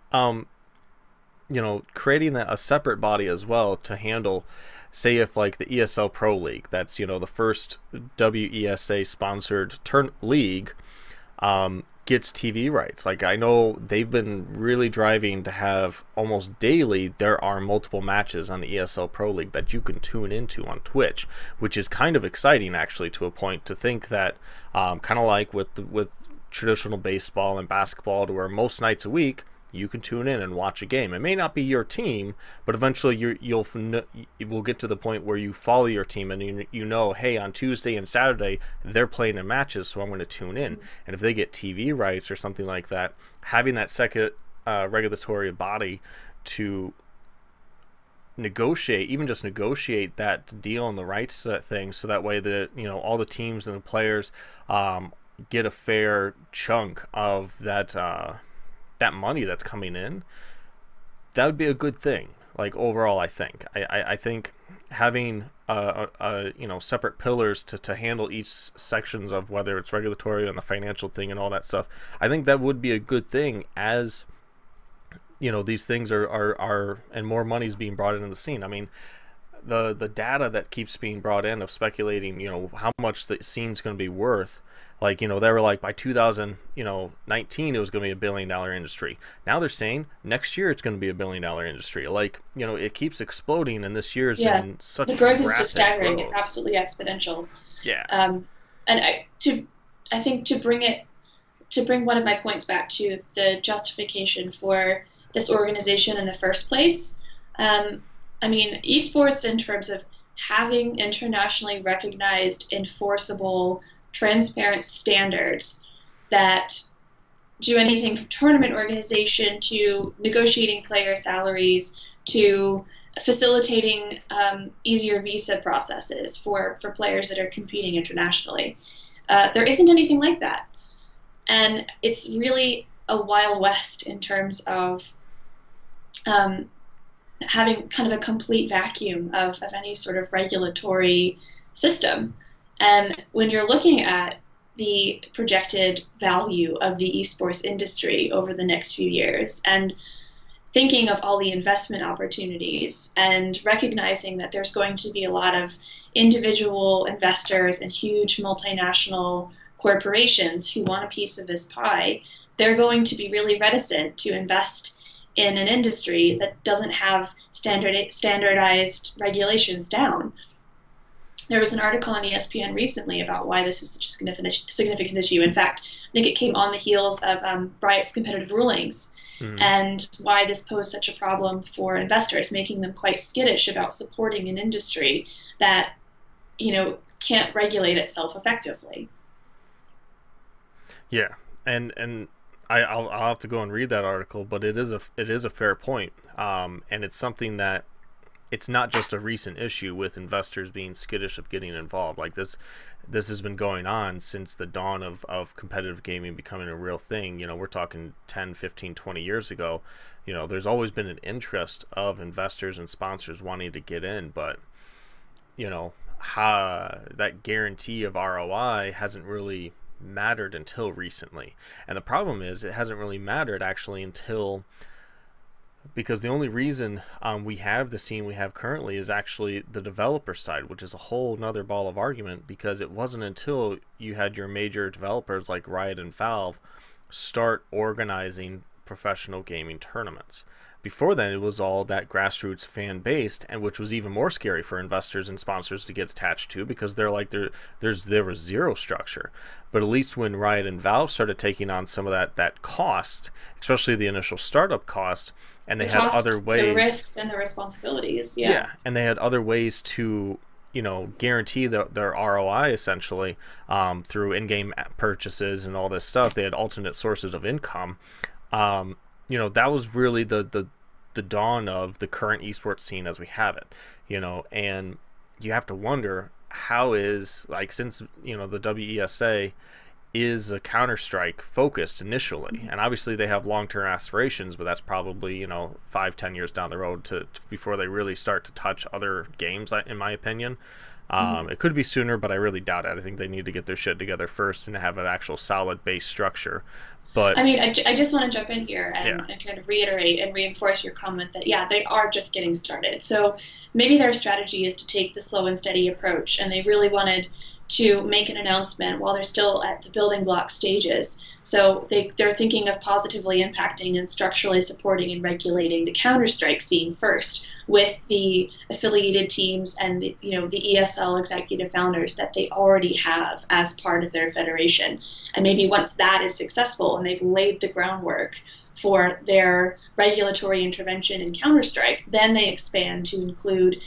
Creating a separate body as well to handle, say, if like the ESL Pro League, that's the first WESA sponsored league, gets TV rights. Like, I know they've been really driving to have almost daily, there are multiple matches on the ESL Pro League that you can tune into on Twitch, which is kind of exciting, actually, to a point, to think that kind of like with traditional baseball and basketball, to where most nights a week you can tune in and watch a game. It may not be your team, but eventually you will get to the point where you follow your team and hey, on Tuesday and Saturday they're playing in matches, so I'm going to tune in. And if they get TV rights or something like that, having that second regulatory body to negotiate that deal and the rights to that thing, so that way that all the teams and the players get a fair chunk of that money that's coming in, that would be a good thing. Like, overall, I think having separate pillars to handle each sections of whether it's regulatory and the financial thing and all that stuff, I think that would be a good thing, as these things are and more money's being brought into the scene. the data that keeps being brought in of speculating, how much the scene's going to be worth. Like, they were like by 2019 it was going to be $1 billion industry. Now they're saying next year it's going to be $1 billion industry. Like, it keeps exploding, and this year has been such the growth is rapid just staggering. growth. It's absolutely exponential. Yeah. And I think to bring one of my points back to the justification for this organization in the first place. I mean, esports in terms of having internationally recognized, enforceable, transparent standards that do anything from tournament organization to negotiating player salaries to facilitating easier visa processes for players that are competing internationally. There isn't anything like that. And it's really a Wild West in terms of having kind of a complete vacuum of any sort of regulatory system. And when you're looking at the projected value of the esports industry over the next few years and thinking of all the investment opportunities and recognizing that there's going to be a lot of individual investors and huge multinational corporations who want a piece of this pie, they're going to be really reticent to invest in an industry that doesn't have standardized regulations down. There was an article on ESPN recently about why this is such a significant issue. In fact, I think it came on the heels of Riot's competitive rulings and why this posed such a problem for investors, making them quite skittish about supporting an industry that, can't regulate itself effectively. Yeah, and I'll have to go and read that article, but it is a fair point, and it's something that it's not just a recent issue with investors being skittish of getting involved. Like this has been going on since the dawn of competitive gaming becoming a real thing. We're talking 10, 15, 20 years ago. There's always been an interest of investors and sponsors wanting to get in, but how that guarantee of ROI hasn't really mattered until recently. And the problem is it hasn't really mattered actually until, because the only reason we have the scene we have currently is actually the developer side, which is a whole nother ball of argument, because it wasn't until you had your major developers like Riot and Valve start organizing professional gaming tournaments. Before then, it was all that grassroots fan based, and which was even more scary for investors and sponsors to get attached to, because there was zero structure. But at least when Riot and Valve started taking on some of that cost, especially the initial startup cost, and they had other ways, the risks and the responsibilities, and they had other ways to guarantee their ROI essentially through in-game purchases and all this stuff. They had alternate sources of income. That was really the dawn of the current esports scene as we have it, and you have to wonder how is, like, since the WESA is a Counter-Strike focused initially, and obviously they have long-term aspirations, but that's probably 5-10 years down the road to before they really start to touch other games, in my opinion. It could be sooner, but I really doubt it. I think they need to get their shit together first and have an actual solid base structure. But I mean, I just want to jump in here and kind of reiterate and reinforce your comment that, they are just getting started. So maybe their strategy is to take the slow and steady approach, and they really wanted to make an announcement while they're still at the building block stages. So they're thinking of positively impacting and structurally supporting and regulating the Counter-Strike scene first, with the affiliated teams and the ESL executive founders that they already have as part of their federation. And maybe once that is successful and they've laid the groundwork for their regulatory intervention in Counter-Strike, then they expand to include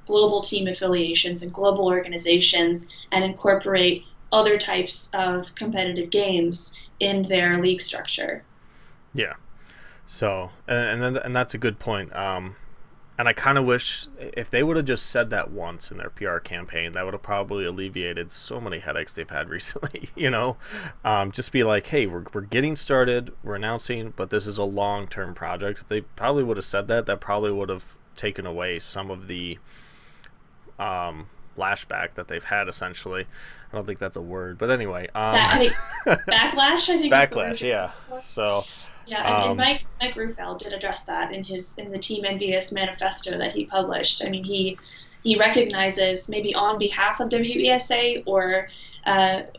global team affiliations and global organizations, and incorporate other types of competitive games in their league structure. Yeah. So, and that's a good point. And I kind of wish if they would have just said that once in their PR campaign, that would have probably alleviated so many headaches they've had recently. Just be like, hey, we're getting started, we're announcing, but this is a long-term project. If they probably would have said that, that probably would have taken away some of the lashback that they've had, essentially. I don't think that's a word, but anyway. Backlash, I think, is the word Backlash, yeah. So, yeah, and Mike Ruffell did address that in the Team Envious manifesto that he published. I mean, he recognizes, maybe on behalf of WESA, or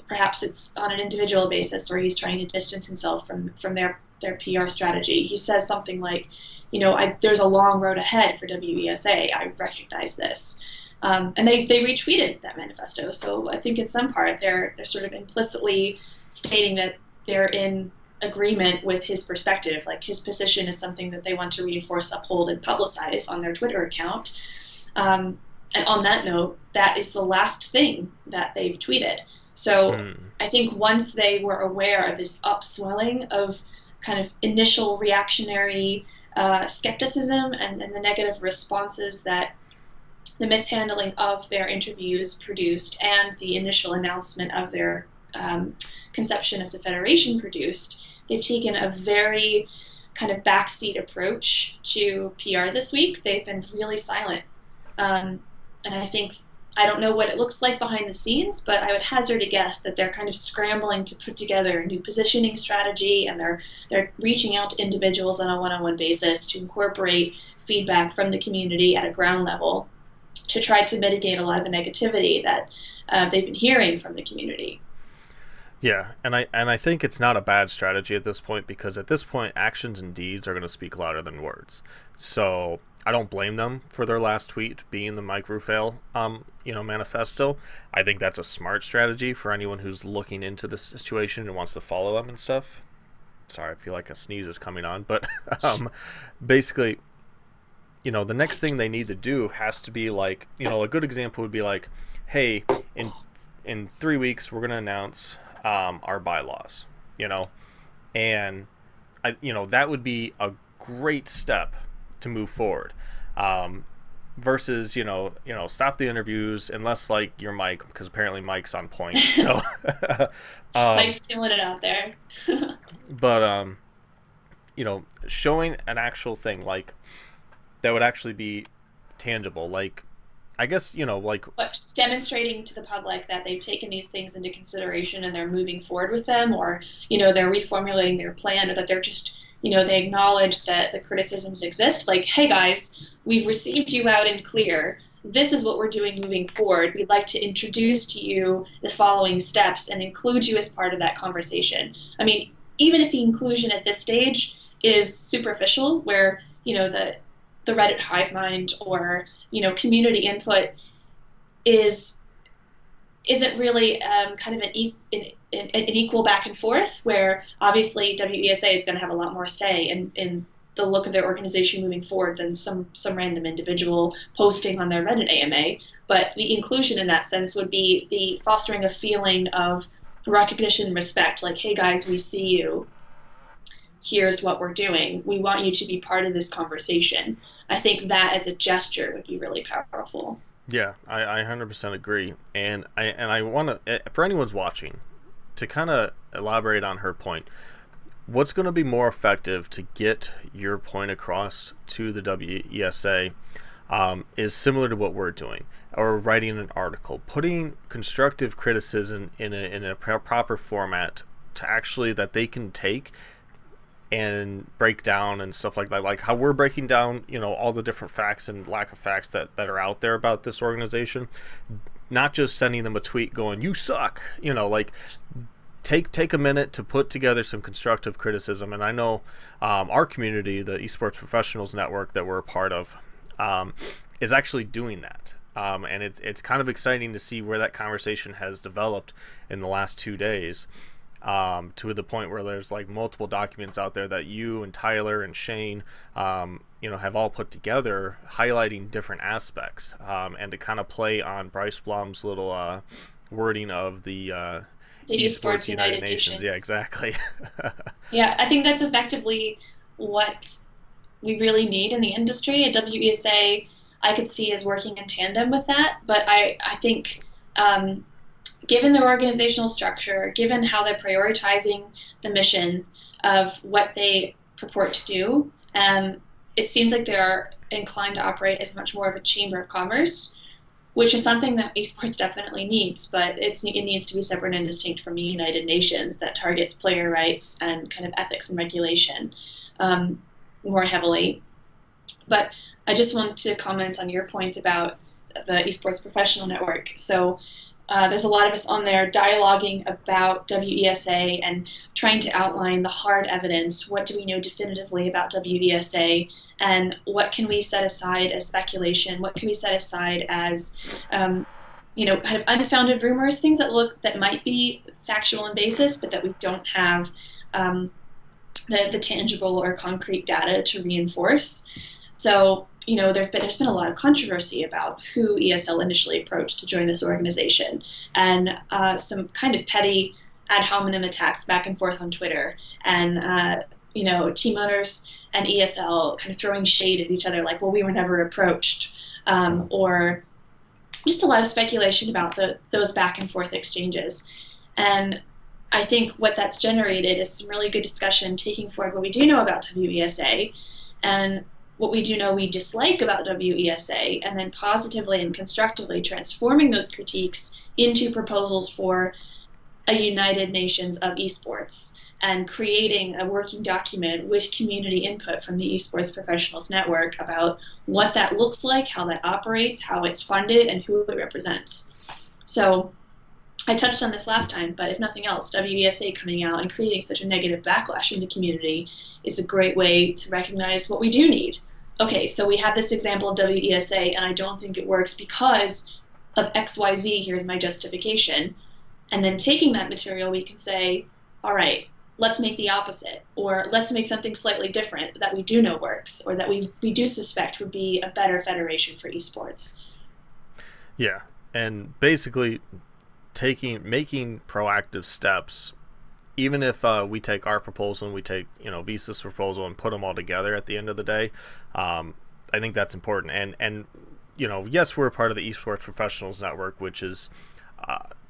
perhaps it's on an individual basis where he's trying to distance himself from their PR strategy. He says something like, there's a long road ahead for WESA. I recognize this. And they retweeted that manifesto. So I think in some part they're sort of implicitly stating that they're in agreement with his perspective. Like, his position is something that they want to reinforce, uphold, and publicize on their Twitter account. And on that note, that is the last thing that they've tweeted. So I think once they were aware of this upswelling of kind of initial reactionary skepticism and the negative responses that the mishandling of their interviews produced, and the initial announcement of their conception as a federation produced, they've taken a very kind of backseat approach to PR this week. They've been really silent. And I don't know what it looks like behind the scenes, but I would hazard a guess that they're kind of scrambling to put together a new positioning strategy, and they're reaching out to individuals on a one-on-one basis to incorporate feedback from the community at a ground level to try to mitigate a lot of the negativity that they've been hearing from the community. Yeah, and I think it's not a bad strategy at this point, because at this point actions and deeds are going to speak louder than words. So I don't blame them for their last tweet being the Mike Ruffell manifesto. I think that's a smart strategy for anyone who's looking into this situation and wants to follow them and stuff. Sorry, I feel like a sneeze is coming on, but basically, the next thing they need to do has to be like, a good example would be like, hey, in 3 weeks we're going to announce our bylaws, and that would be a great step to move forward, versus stop the interviews unless like you're Mike, because apparently Mike's on point. So Mike's stealing it out there. But showing an actual thing like that would actually be tangible, like I guess but demonstrating to the public that they've taken these things into consideration and they're moving forward with them, or they're reformulating their plan, or that they're just they acknowledge that the criticisms exist. Like, hey guys, we've received you out and clear. This is what we're doing moving forward. We'd like to introduce to you the following steps and include you as part of that conversation. I mean, even if the inclusion at this stage is superficial, where the Reddit hive mind or community input isn't really kind of an equal back and forth, where obviously WESA is going to have a lot more say in the look of their organization moving forward than some random individual posting on their Reddit AMA. But the inclusion in that sense would be the fostering a feeling of recognition and respect, like, hey guys, we see you. Here's what we're doing. We want you to be part of this conversation. I think that as a gesture would be really powerful. Yeah, I 100% agree. And I want to, for anyone's watching, to kind of elaborate on her point, what's going to be more effective to get your point across to the WESA is similar to what we're doing, or writing an article, putting constructive criticism in a proper format to actually that they can take and break down and stuff like that, like how we're breaking down all the different facts and lack of facts that are out there about this organization, not just sending them a tweet going you suck, like take a minute to put together some constructive criticism. And I know our community, the Esports Professionals Network that we're a part of, is actually doing that, and it's kind of exciting to see where that conversation has developed in the last 2 days. To the point where there's like multiple documents out there that you and Tyler and Shane, have all put together, highlighting different aspects, and to kind of play on Bryce Blum's little wording of the Esports United Nations. Yeah, exactly. Yeah, I think that's effectively what we really need in the industry. At WESA, I could see as working in tandem with that, but I think given their organizational structure, given how they're prioritizing the mission of what they purport to do, it seems like they are inclined to operate as much more of a chamber of commerce which is something that esports definitely needs, but it needs to be separate and distinct from the United Nations that targets player rights and kind of ethics and regulation more heavily. But I just want to comment on your point about the Esports Professional Network. So there's a lot of us on there dialoguing about WESA and trying to outline the hard evidence. What do we know definitively about WESA, and what can we set aside as speculation? What can we set aside as kind of unfounded rumors, things that might be factual in basis, but that we don't have the tangible or concrete data to reinforce. So, there's been a lot of controversy about who ESL initially approached to join this organization, and some kind of petty ad hominem attacks back and forth on Twitter, and team owners and ESL kind of throwing shade at each other, like, well, we were never approached, or just a lot of speculation about those back and forth exchanges. And I think what that's generated is some really good discussion, taking forward what we do know about WESA and what we do know we dislike about WESA, and then positively and constructively transforming those critiques into proposals for a United Nations of esports, and creating a working document with community input from the Esports Professionals Network about what that looks like, how that operates, how it's funded, and who it represents. So I touched on this last time, but if nothing else, WESA coming out and creating such a negative backlash in the community is a great way to recognize what we do need. Okay, so we have this example of WESA, and I don't think it works because of XYZ, here's my justification. And then taking that material, we can say, all right, let's make the opposite, or let's make something slightly different that we do know works, or that we do suspect would be a better federation for esports. Yeah, and basically making proactive steps, even if we take our proposal and we take WESA's proposal and put them all together at the end of the day, I think that's important. And yes, we're a part of the Esports Professionals Network, which is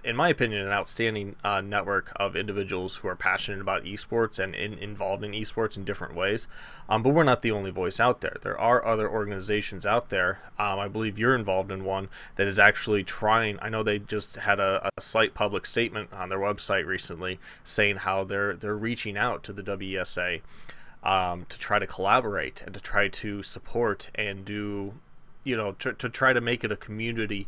in my opinion, an outstanding network of individuals who are passionate about esports and involved in esports in different ways. But we're not the only voice out there. There are other organizations out there. I believe you're involved in one that is actually trying. I know they just had a slight public statement on their website recently saying how they're reaching out to the WESA to try to collaborate and to try to support and do, to try to make it a community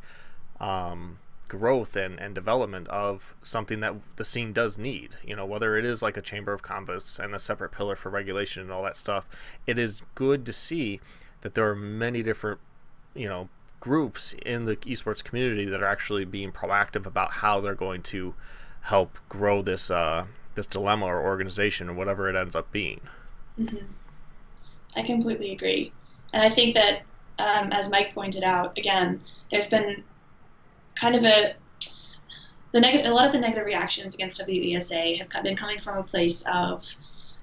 growth and development of something that the scene does need, whether it is like a chamber of commerce and a separate pillar for regulation and all that stuff. It is good to see that there are many different groups in the esports community that are actually being proactive about how they're going to help grow this this dilemma or organization or whatever it ends up being. Mm-hmm. I completely agree, and I think that as Mike pointed out, again, there's been kind of a lot of the negative reactions against WESA have been coming from a place of,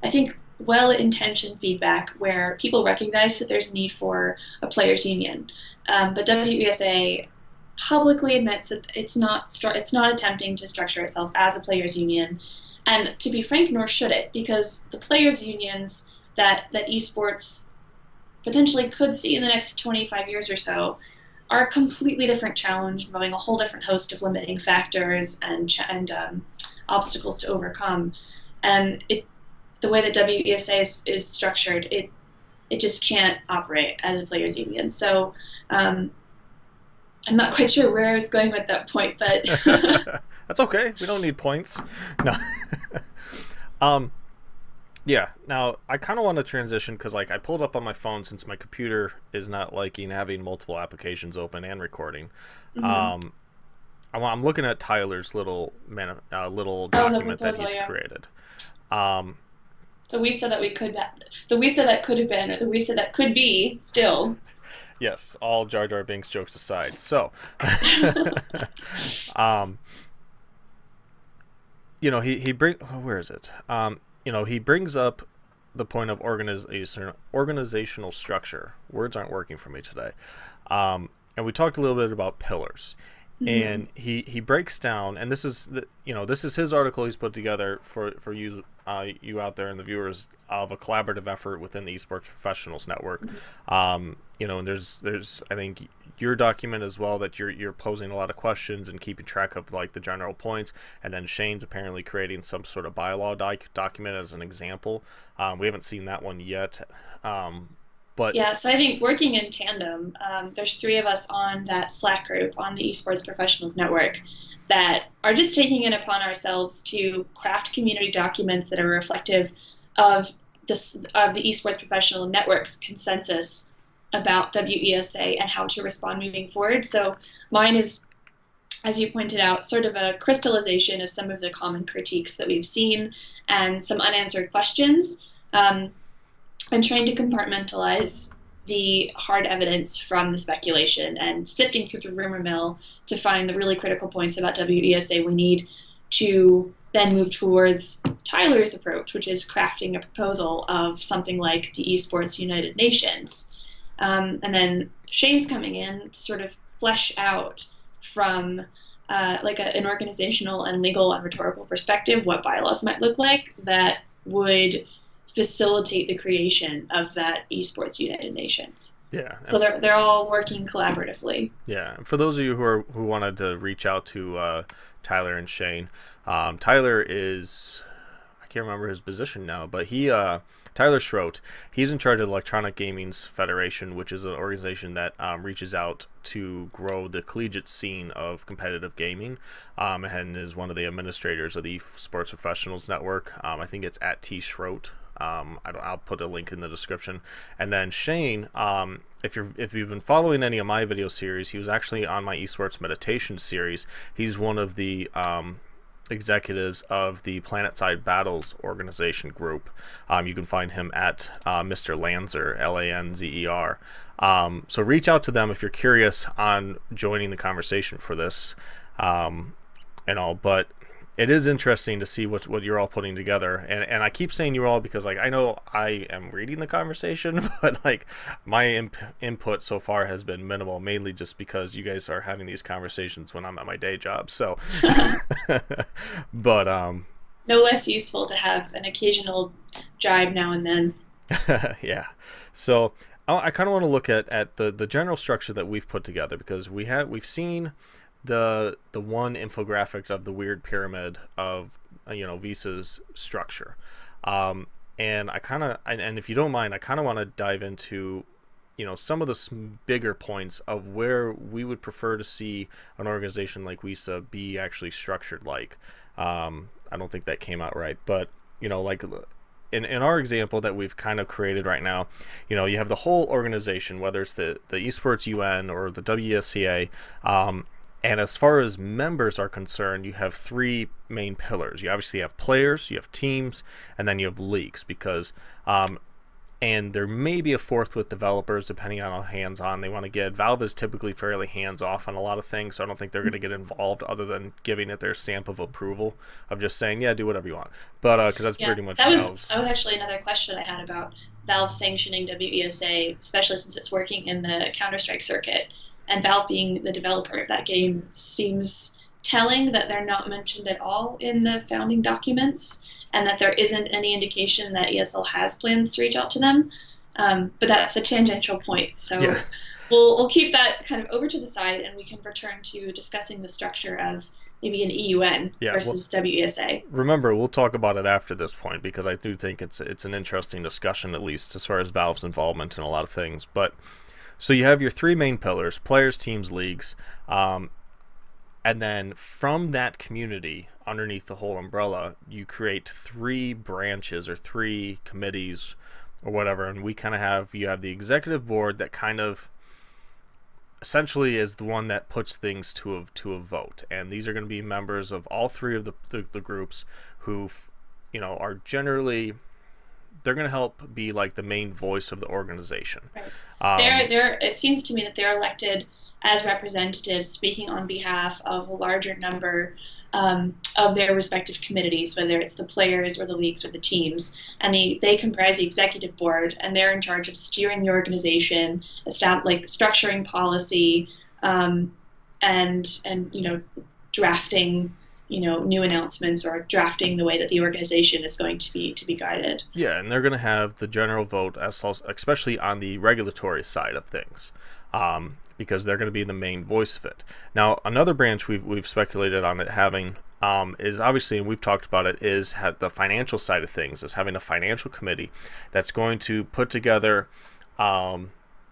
I think, well-intentioned feedback where people recognize that there's a need for a players' union, but WESA publicly admits that it's not attempting to structure itself as a players' union, and to be frank, nor should it, because the players' unions that esports potentially could see in the next 25 years or so are a completely different challenge, involving a whole different host of limiting factors and obstacles to overcome. And the way that WESA is structured, it just can't operate as a players' union. So I'm not quite sure where I was going with that point, but that's okay. We don't need points. No. Yeah, now I kind of want to transition because I pulled up on my phone since my computer is not liking having multiple applications open and recording. Mm-hmm. I'm looking at Tyler's little document that he's created. The WESA that the WESA that could have been, or the WESA that could be still. Yes, all Jar Jar Binks jokes aside. So, where is it? He brings up the point of organizational structure. Words aren't working for me today. And we talked a little bit about pillars. Mm-hmm. And he breaks down, and this is his article he's put together for you out there and the viewers of a collaborative effort within the Esports Professionals Network. Mm-hmm. And there's I think your document as well, that you're posing a lot of questions and keeping track of like the general points, and then Shane's apparently creating some sort of bylaw document as an example. We haven't seen that one yet. But yeah, so I think working in tandem, there's three of us on that Slack group on the Esports Professionals Network that are just taking it upon ourselves to craft community documents that are reflective of the Esports Professional Network's consensus about WESA and how to respond moving forward. So mine is, as you pointed out, sort of a crystallization of some of the common critiques that we've seen and some unanswered questions. And trying to compartmentalize the hard evidence from the speculation and sifting through the rumor mill to find the really critical points about WESA we need to then move towards Tyler's approach, which is crafting a proposal of something like the Esports United Nations. And then Shane's coming in to sort of flesh out from an organizational and legal and rhetorical perspective what bylaws might look like that would facilitate the creation of that Esports United Nations. yeah, So they're all working collaboratively. yeah. And for those of you who wanted to reach out to Tyler and Shane, Tyler is, I can't remember his position now, but Tyler Schroet, he's in charge of Electronic Gaming's Federation, which is an organization that reaches out to grow the collegiate scene of competitive gaming, and is one of the administrators of the Sports Professionals Network. I think it's at T Schroet. I'll put a link in the description. And then Shane, if you've been following any of my video series, he was actually on my esports meditation series. He's one of the executives of the Planetside Battles organization group. You can find him at Mr. Lanzer, Lanzer. So reach out to them if you're curious on joining the conversation for this and all. But it is interesting to see what you're all putting together, and I keep saying you all because like I know I am reading the conversation, but like my input so far has been minimal, mainly just because you guys are having these conversations when I'm at my day job. So, but no less useful to have an occasional jibe now and then. yeah. So I kind of want to look at the general structure that we've put together, because we've seen the one infographic of the weird pyramid of WESA's structure, and and if you don't mind, I kind of want to dive into some of the bigger points of where we would prefer to see an organization like WESA be actually structured like. I don't think that came out right, but like in our example that we've kind of created right now, you have the whole organization, whether it's the Esports UN or the WESA. And as far as members are concerned, you have three main pillars. You obviously have players, you have teams, and then you have leagues. Because, and there may be a fourth with developers, depending on how hands-on they want to get. Valve is typically fairly hands-off on a lot of things, so I don't think they're going to get involved other than giving it their stamp of approval of just saying, yeah, do whatever you want. But because that's pretty much Valve's. That was actually another question I had about Valve sanctioning WESA, especially since it's working in the Counter-Strike circuit. And Valve being the developer of that game, seems telling that they're not mentioned at all in the founding documents, and that there isn't any indication that ESL has plans to reach out to them. But that's a tangential point, so yeah. We'll keep that kind of over to the side, and we can return to discussing the structure of maybe an EUN versus WESA. Remember, we'll talk about it after this point, because I do think it's an interesting discussion, at least as far as Valve's involvement in a lot of things. But so you have your three main pillars: players, teams, leagues, and then from that community, underneath the whole umbrella, you create three branches or three committees or whatever. And we kind of you have the executive board that kind of essentially is the one that puts things to a vote. And these are going to be members of all three of the groups who, are generally, they're going to help be like the main voice of the organization. Right. It seems to me that they're elected as representatives speaking on behalf of a larger number of their respective committees, whether it's the players or the leagues or the teams. And they comprise the executive board, and they're in charge of steering the organization, structuring policy, and drafting new announcements or drafting the way that the organization is going to be guided. Yeah, and they're going to have the general vote, especially on the regulatory side of things, because they're going to be the main voice of it. Now, another branch we've speculated on it having is obviously, and we've talked about it, is the financial side of things, is having a financial committee that's going to put together,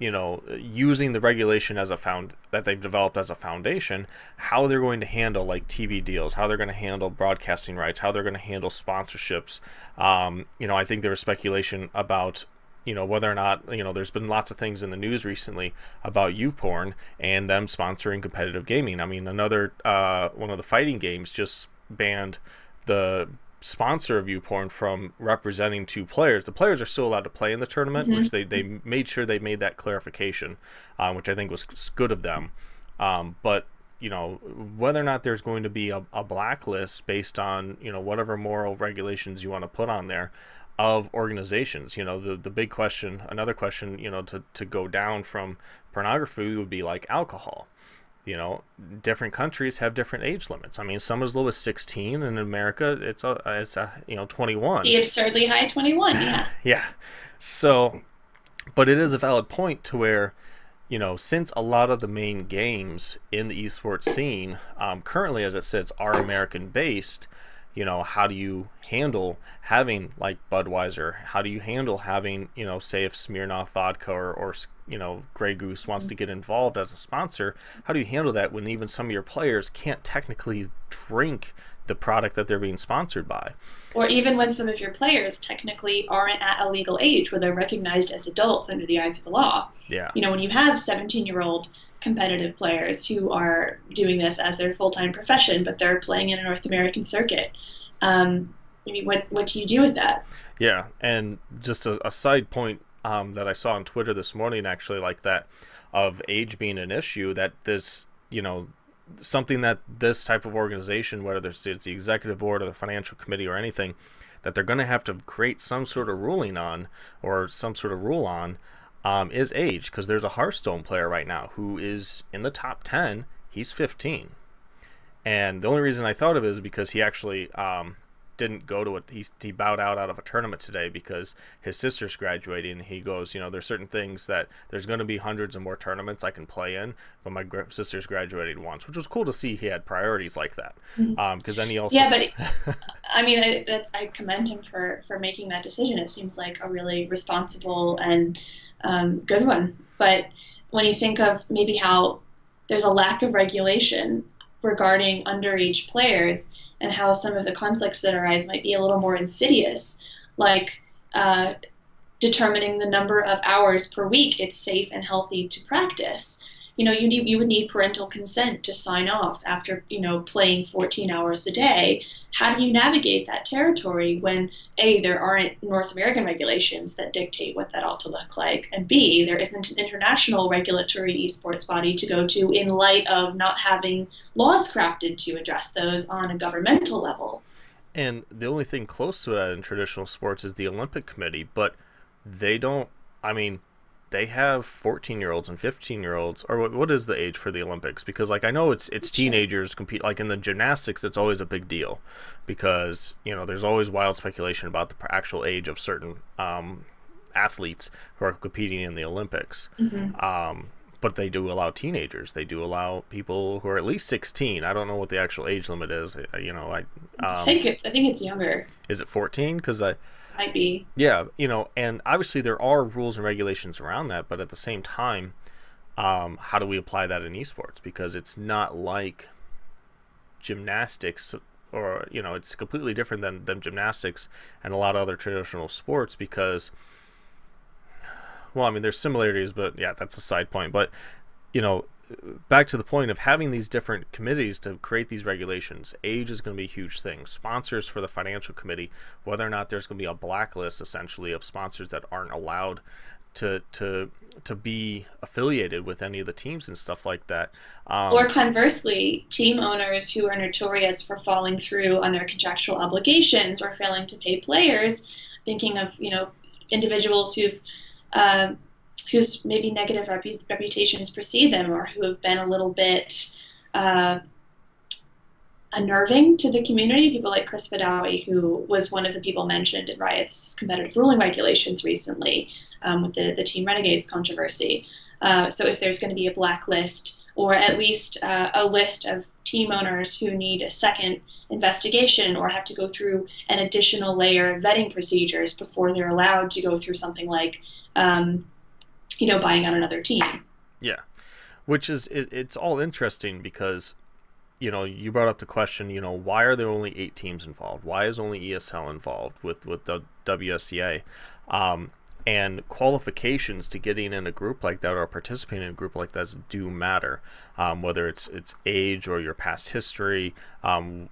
using the regulation as that they've developed as a foundation, how they're going to handle like TV deals, how they're going to handle broadcasting rights, how they're going to handle sponsorships. I think there was speculation about whether or not, there's been lots of things in the news recently about YouPorn and them sponsoring competitive gaming. I mean, another one of the fighting games just banned the sponsor of YouPorn from representing two players. The players are still allowed to play in the tournament, which they made sure they made that clarification, which I think was good of them. But whether or not there's going to be a blacklist based on whatever moral regulations you want to put on there of organizations, the big question, another question, to go down from pornography would be like alcohol. Different countries have different age limits. I mean, some as low as 16, and in America it's 21. The absurdly high 21, yeah. Yeah. So, but it is a valid point to where, since a lot of the main games in the esports scene, currently as it sits, are American based, how do you handle having like Budweiser? How do you handle having, say if Smirnoff vodka or Grey Goose wants to get involved as a sponsor, how do you handle that when even some of your players can't technically drink the product that they're being sponsored by? Or even when some of your players technically aren't at a legal age where they're recognized as adults under the eyes of the law. Yeah. When you have 17-year-old competitive players who are doing this as their full-time profession, but they're playing in a North American circuit. What do you do with that? Yeah, and just a side point that I saw on Twitter this morning, actually, like that, of age being an issue, that this, something that this type of organization, whether it's the executive board or the financial committee or anything, that they're going to have to create some sort of ruling on, or some sort of rule on, is age, because there's a Hearthstone player right now who is in the top 10. He's 15, and the only reason I thought of it is because he actually didn't go to it. He bowed out of a tournament today because his sister's graduating. And he goes, there's certain things that there's going to be hundreds of more tournaments I can play in, but my sister's graduated once, which was cool to see. He had priorities like that, because then he also but I mean, I commend him for making that decision. It seems like a really responsible and good one. But when you think of maybe how there's a lack of regulation regarding underage players and how some of the conflicts that arise might be a little more insidious, like determining the number of hours per week it's safe and healthy to practice. You would need parental consent to sign off after, playing 14 hours a day. How do you navigate that territory when A, there aren't North American regulations that dictate what that ought to look like, and B, there isn't an international regulatory esports body to go to in light of not having laws crafted to address those on a governmental level? And the only thing close to that in traditional sports is the Olympic Committee, but they don't, they have 14-year-olds and 15-year-olds, or what is the age for the Olympics? Because I know it's teenagers compete. Like in the gymnastics, it's always a big deal because there's always wild speculation about the actual age of certain athletes who are competing in the Olympics. But they do allow teenagers. They do allow people who are at least 16. I don't know what the actual age limit is. I think it's younger. Is it 14? Because might be. Yeah, and obviously there are rules and regulations around that, but at the same time, how do we apply that in esports? Because it's not like gymnastics, or it's completely different than gymnastics and a lot of other traditional sports, because there's similarities, but yeah, that's a side point. But back to the point of having these different committees to create these regulations, age is going to be a huge thing. Sponsors for the financial committee, whether or not there's going to be a blacklist essentially of sponsors that aren't allowed to be affiliated with any of the teams and stuff like that. Or conversely, team owners who are notorious for falling through on their contractual obligations or failing to pay players, thinking of individuals whose maybe negative reputations precede them, or who have been a little bit unnerving to the community. People like Chris Badawi, who was one of the people mentioned in Riot's competitive ruling regulations recently, with the Team Renegades controversy. So if there's going to be a blacklist, or at least a list of team owners who need a second investigation or have to go through an additional layer of vetting procedures before they're allowed to go through something like, buying out another team. Yeah, which is it's all interesting because you brought up the question, why are there only 8 teams involved? Why is only ESL involved with the WSCA? And qualifications to getting in a group like that or participating in a group like that do matter, whether it's age or your past history, and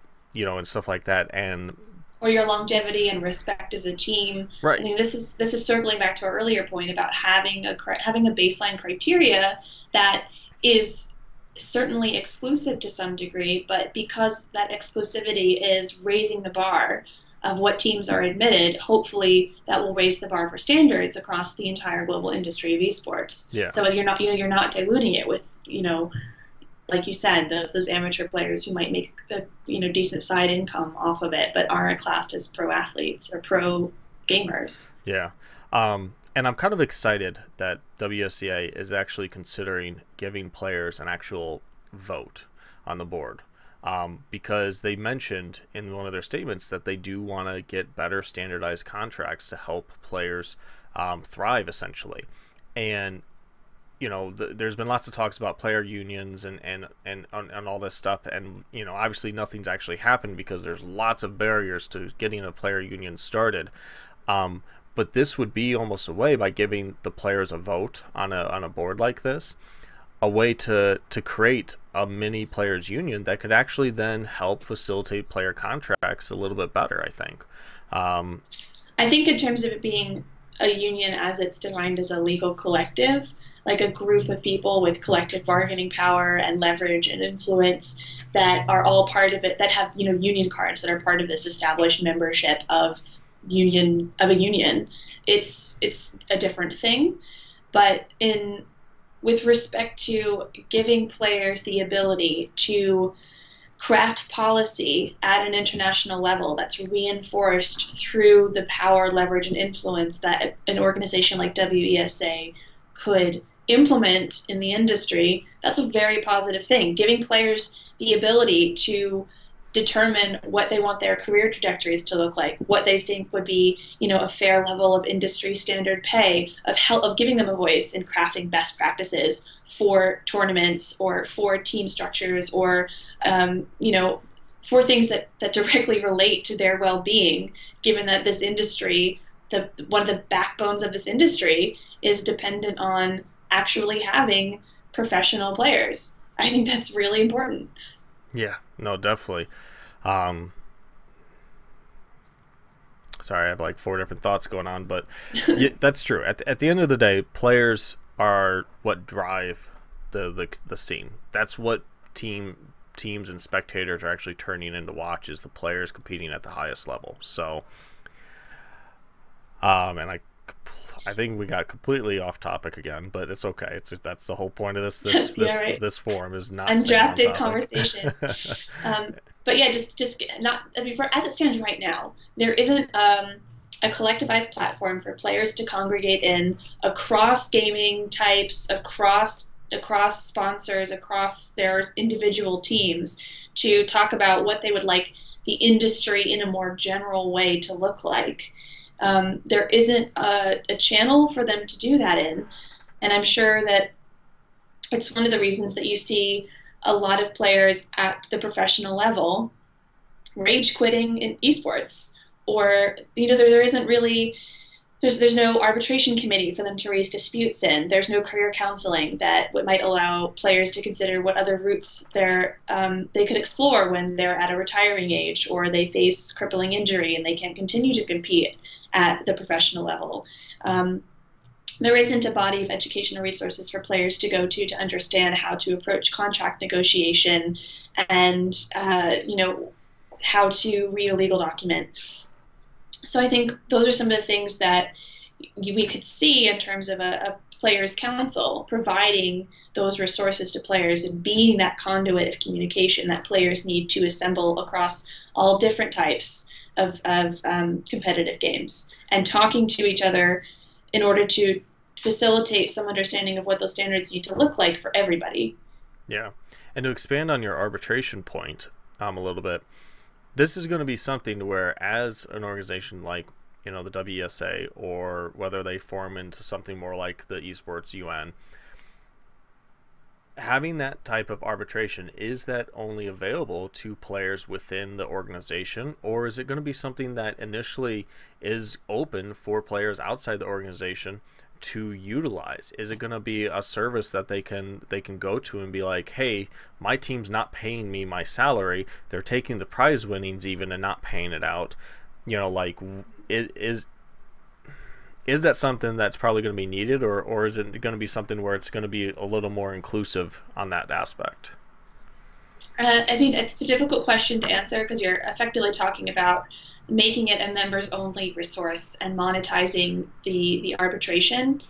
stuff like that, and Or your longevity and respect as a team. I right, mean, this is circling back to our earlier point about having a baseline criteria that is certainly exclusive to some degree, but because that exclusivity is raising the bar of what teams are admitted, hopefully that will raise the bar for standards across the entire global industry of esports. yeah, So you're not diluting it with, like you said, those amateur players who might make a decent side income off of it, but aren't classed as pro athletes or pro gamers. yeah. And I'm kind of excited that WSCA is actually considering giving players an actual vote on the board, because they mentioned in one of their statements that they do want to get better standardized contracts to help players thrive, essentially. And there's been lots of talks about player unions and all this stuff, and obviously nothing's actually happened because there's lots of barriers to getting a player union started. But this would be almost a way, by giving the players a vote on a board like this, a way to create a mini players union that could actually then help facilitate player contracts a little bit better, I think. I think in terms of it being a union as it's defined as a legal collective, like a group of people with collective bargaining power and leverage and influence that are all part of it, that have union cards that are part of this established membership of a union. It's a different thing, but with respect to giving players the ability to craft policy at an international level that's reinforced through the power, leverage, and influence that an organization like WESA could implement in the industry, that's a very positive thing. Giving players the ability to determine what they want their career trajectories to look like, what they think would be, a fair level of industry standard pay, of giving them a voice in crafting best practices for tournaments or for team structures or, for things that directly relate to their well-being, given that this industry, one of the backbones of this industry is dependent on actually having professional players. I think that's really important. Yeah, no, definitely. Sorry, I have like 4 different thoughts going on, but yeah, that's true. At the end of the day, players are what drive the scene. That's what teams and spectators are actually turning in to watch, is the players competing at the highest level. So, and I think we got completely off topic again, but it's okay. That's the whole point of this Yeah, right. this forum is not Undrafted conversation. But yeah, just not. I mean, as it stands right now, there isn't a collectivized platform for players to congregate in across gaming types, across sponsors, across their individual teams, to talk about what they would like the industry in a more general way to look like. There isn't a channel for them to do that in, and I'm sure that it's one of the reasons that you see a lot of players at the professional level rage quitting in esports, or there isn't really, there's no arbitration committee for them to raise disputes in. There's no career counseling that might allow players to consider what other routes they could explore when they're at a retiring age, or they face crippling injury and they can't continue to compete at the professional level. There isn't a body of educational resources for players to go to understand how to approach contract negotiation and how to read a legal document. So I think those are some of the things that we could see in terms of a players council providing those resources to players and being that conduit of communication that players need to assemble across all different types of competitive games, and talking to each other in order to facilitate some understanding of what those standards need to look like for everybody. Yeah. And to expand on your arbitration point a little bit, this is going to be something to where, as an organization like, the WESA, or whether they form into something more like the Esports UN, having that type of arbitration, is that only available to players within the organization, or is it going to be something that initially is open for players outside the organization to utilize? Is it going to be a service that they can go to and be like, hey, my team's not paying me my salary, they're taking the prize winnings even and not paying it out, like, is that something that's probably going to be needed, or is it going to be something where it's going to be a little more inclusive on that aspect? I mean, it's a difficult question to answer because you're effectively talking about making it a members only resource and monetizing the arbitration.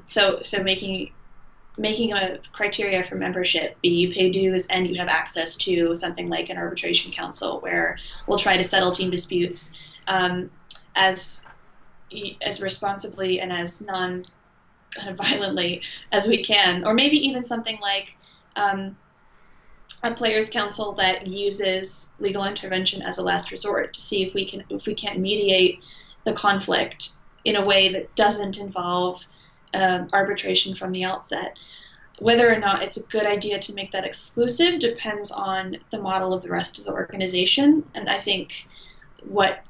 So making a criteria for membership be you pay dues and you have access to something like an arbitration council where we'll try to settle team disputes as responsibly and as non kind of violently as we can, or maybe even something like a players council that uses legal intervention as a last resort to see if we can't mediate the conflict in a way that doesn't involve arbitration from the outset. Whether or not it's a good idea to make that exclusive depends on the model of the rest of the organization, and I think what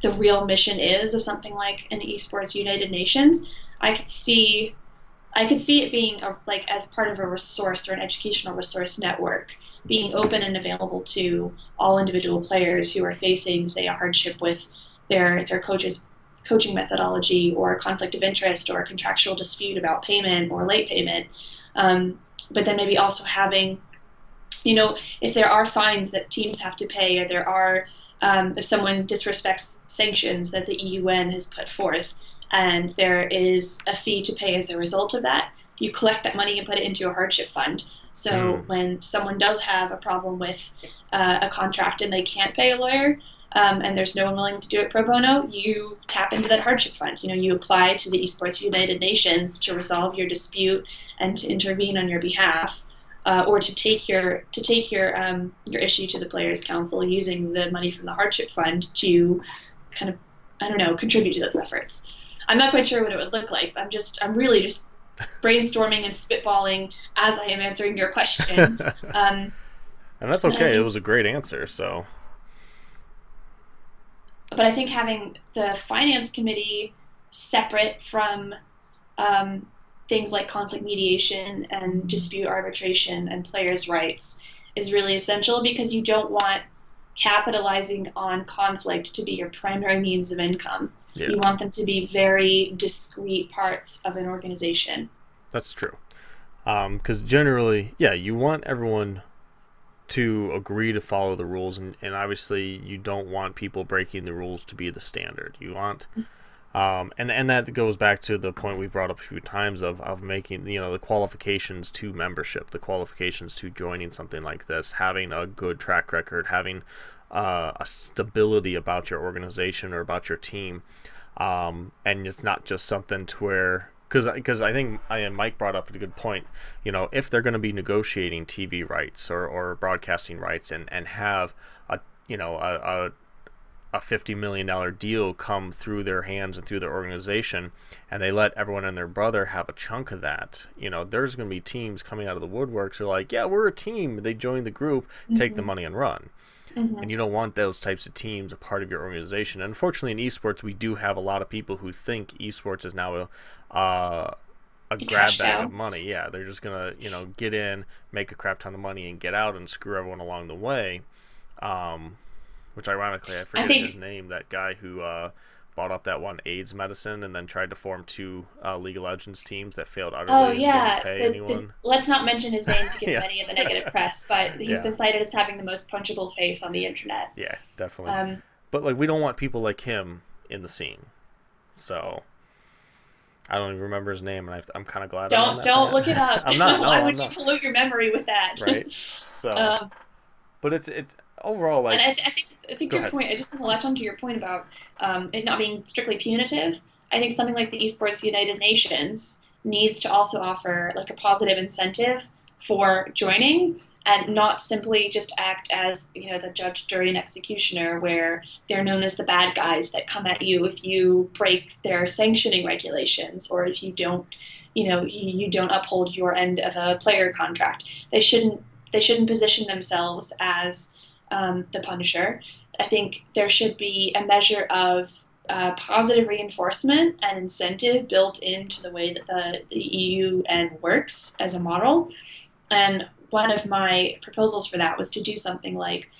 the real mission is of something like an Esports United Nations, I could see it being like as part of a resource or an educational resource network, being open and available to all individual players who are facing, say, a hardship with their coach's coaching methodology, or a conflict of interest, or a contractual dispute about payment or late payment. But then maybe also having, if there are fines that teams have to pay, or there are, if someone disrespects sanctions that the EUN has put forth, and there is a fee to pay as a result of that, you collect that money and put it into a hardship fund. So when someone does have a problem with a contract and they can't pay a lawyer, and there's no one willing to do it pro bono, you tap into that hardship fund. You apply to the Esports United Nations to resolve your dispute and to intervene on your behalf, or to take your issue to the Players Council using the money from the hardship fund to kind of, contribute to those efforts. I'm not quite sure what it would look like. I'm really just brainstorming and spitballing as I am answering your question. And that's okay. It was a great answer. So, but I think having the finance committee separate from things like conflict mediation and dispute arbitration and players' rights is really essential, because you don't want capitalizing on conflict to be your primary means of income. Yeah. You want them to be very discrete parts of an organization. That's true. Because generally, you want everyone to agree to follow the rules, and obviously you don't want people breaking the rules to be the standard. You want, and that goes back to the point we've brought up a few times of making, the qualifications to membership, the qualifications to joining something like this, having a good track record, having a stability about your organization or about your team, and it's not just something to where, because I think Mike brought up a good point, if they're going to be negotiating TV rights or broadcasting rights and have a $50 million deal come through their hands and through their organization, and they let everyone and their brother have a chunk of that, there's going to be teams coming out of the woodworks who are like, yeah, we're a team. They join the group, take the money and run. And you don't want those types of teams a part of your organization. And unfortunately, in esports, we do have a lot of people who think esports is now a grab bag of money. Yeah, they're just gonna get in, make a crap ton of money, and get out and screw everyone along the way. Which ironically, I forget his name. That guy who bought up that one AIDS medicine and then tried to form two League of Legends teams that failed utterly. Oh yeah, didn't pay anyone. Let's not mention his name to give him any of the negative press, but he's been cited as having the most punchable face on the internet. Yeah, definitely. But we don't want people like him in the scene. So, I don't even remember his name, and I'm kind of glad I'm on Don't that don't band. look it up. I'm not. No, Why I'm would you not. pollute your memory with that? Right. So, Um, but it's overall and like. I think Go your ahead. point. I just want to latch on to your point about it not being strictly punitive. I think something like the Esports United Nations needs to also offer like a positive incentive for joining, and not simply just act as the judge, jury, and executioner, where they're known as the bad guys that come at you if you break their sanctioning regulations or if you don't you don't uphold your end of a player contract. They shouldn't position themselves as the punisher. I think there should be a measure of positive reinforcement and incentive built into the way that the EUN works as a model. And one of my proposals for that was to do something like,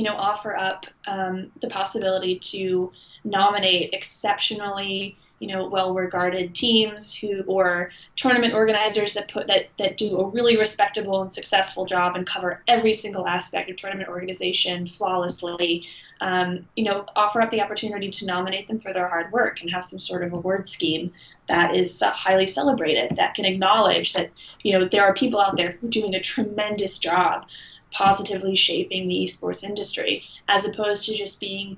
offer up the possibility to nominate exceptionally, well-regarded teams or tournament organizers that do a really respectable and successful job and cover every single aspect of tournament organization flawlessly. Offer up the opportunity to nominate them for their hard work and have some sort of award scheme that is highly celebrated, that can acknowledge that there are people out there who are doing a tremendous job positively shaping the esports industry, as opposed to just being,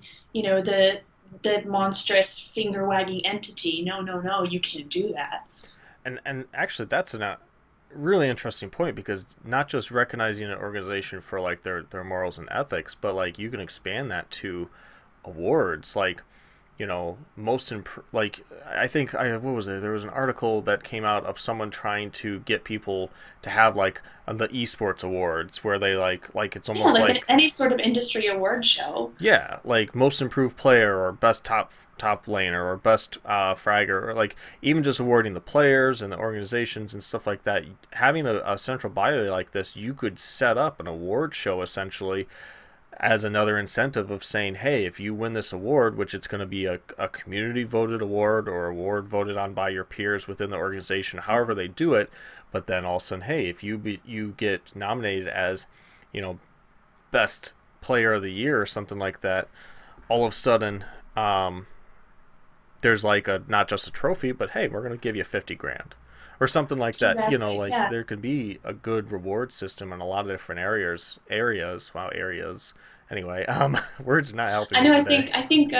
the monstrous finger wagging entity. No, no, no, you can't do that. And actually, that's a really interesting point, because not just recognizing an organization for like their morals and ethics, but like you can expand that to awards, like like I think what was it? There was an article that came out of someone trying to get people to have like the esports awards, where they like it's Yeah, almost like like, any sort of industry award show. yeah, like most improved player or best top laner or best fragger, or like even just awarding the players and the organizations and stuff like that. Having a central body like this, you could set up an award show essentially as another incentive of saying, hey, if you win this award, which it's going to be a community voted award or award voted on by your peers within the organization, however they do it, but then all of a sudden, hey, if you get nominated as, best player of the year or something like that, all of a sudden, there's like a not just a trophy, but hey, we're going to give you 50 grand or something like that. Exactly. Like Yeah. there could be a good reward system in a lot of different areas. Wow, areas. Anyway, words are not helping I me know. I today. think. I think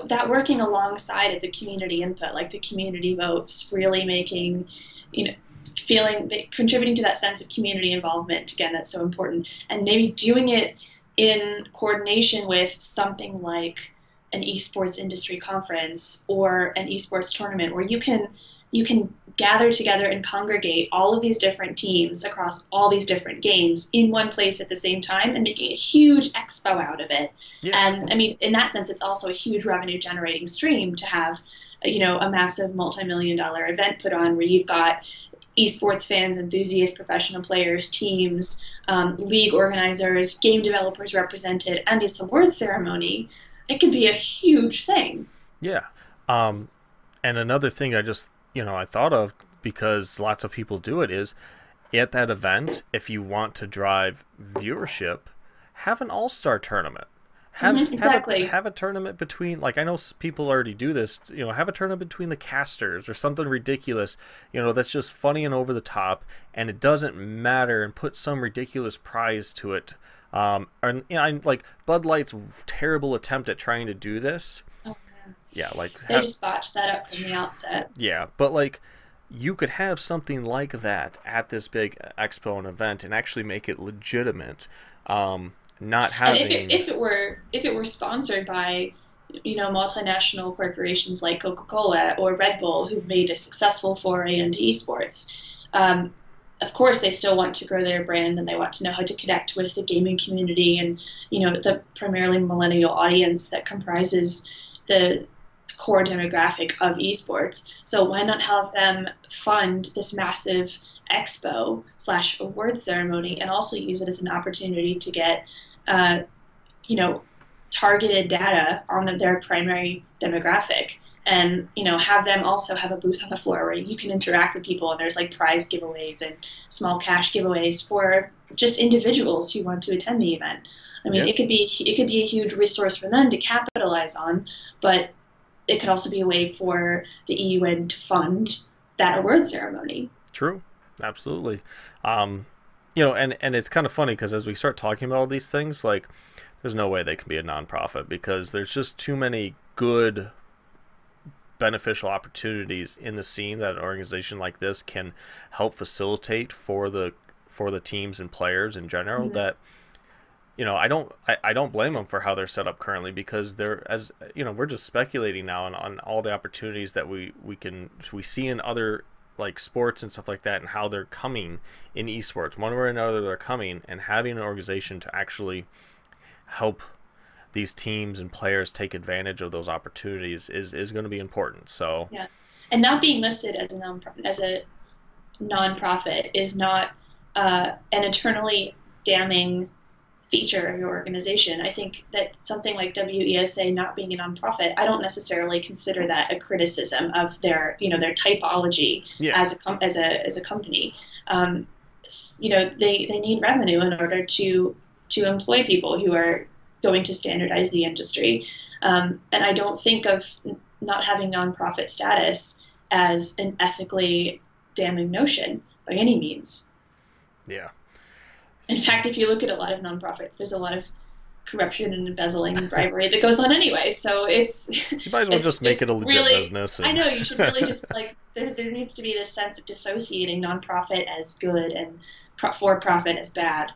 that working alongside of the community input, like the community votes, really making, you know, feeling contributing to that sense of community involvement. Again, that's so important, and maybe doing it in coordination with something like an esports industry conference or an esports tournament, where you can gather together and congregate all of these different teams across all these different games in one place at the same time and making a huge expo out of it. Yeah, And I mean, in that sense, it's also a huge revenue generating stream to have, a massive multi-million dollar event put on where you've got esports fans, enthusiasts, professional players, teams, league organizers, game developers represented, and this award ceremony. It could be a huge thing. yeah. Um, and another thing I thought of, because lots of people do it, is at that event, if you want to drive viewership, have an all-star tournament. Exactly. Have a tournament between, like, I know people already do this, have a tournament between the casters or something ridiculous, that's just funny and over the top, and it doesn't matter, and put some ridiculous prize to it. And like Bud Light's terrible attempt at trying to do this. Oh, Yeah, like they just botched that up from the outset. yeah, but like you could have something like that at this big expo and event and actually make it legitimate. Not And if it having, if it were if it were sponsored by multinational corporations like Coca-Cola or Red Bull, who've made a successful foray into esports, um, of course they still want to grow their brand and they want to know how to connect with the gaming community and the primarily millennial audience that comprises the core demographic of esports. So why not have them fund this massive expo slash award ceremony and also use it as an opportunity to get, uh, you know, targeted data on their primary demographic, and have them also have a booth on the floor where you can interact with people, and there's like prize giveaways and small cash giveaways for just individuals who want to attend the event. I mean, yeah, it could be a huge resource for them to capitalize on, but it could also be a way for the EUN to fund that award ceremony. True, absolutely. You know, and it's kind of funny because as we start talking about all these things, like there's no way they can be a nonprofit because there's just too many good beneficial opportunities in the scene that an organization like this can help facilitate for the teams and players in general. Mm-hmm. That, you know, I don't blame them for how they're set up currently, because they're, as you know, we're just speculating now on all the opportunities that we see in other like sports and stuff like that, and how they're coming in esports. One way or another, they're coming, and having an organization to actually help these teams and players take advantage of those opportunities is going to be important. So yeah, and not being listed as a nonprofit is not an eternally damning feature of your organization. I think that something like WESA not being a nonprofit, I don't necessarily consider that a criticism of their, you know, their typology as a company. You know, they need revenue in order to employ people who are going to standardize the industry. And I don't think of not having nonprofit status as an ethically damning notion by any means. Yeah. In fact, if you look at a lot of nonprofits, there's a lot of corruption and embezzling and bribery that goes on anyway. So it's you might as well just make it a legit business. I know, you should really just like there needs to be this sense of dissociating nonprofit as good and for-profit as bad,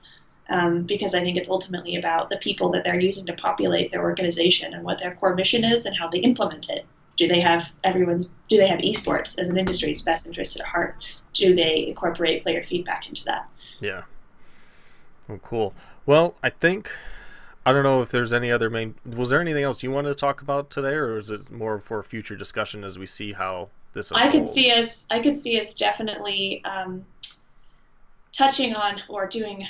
because I think it's ultimately about the people that they're using to populate their organization and what their core mission is and how they implement it. Do they have esports as an industry's best interest at heart? Do they incorporate player feedback into that? Yeah. Oh, cool. Well, I don't know if there's any other was there anything else you wanted to talk about today, or is it more for future discussion as we see how this unfolds? I could see us definitely touching on or doing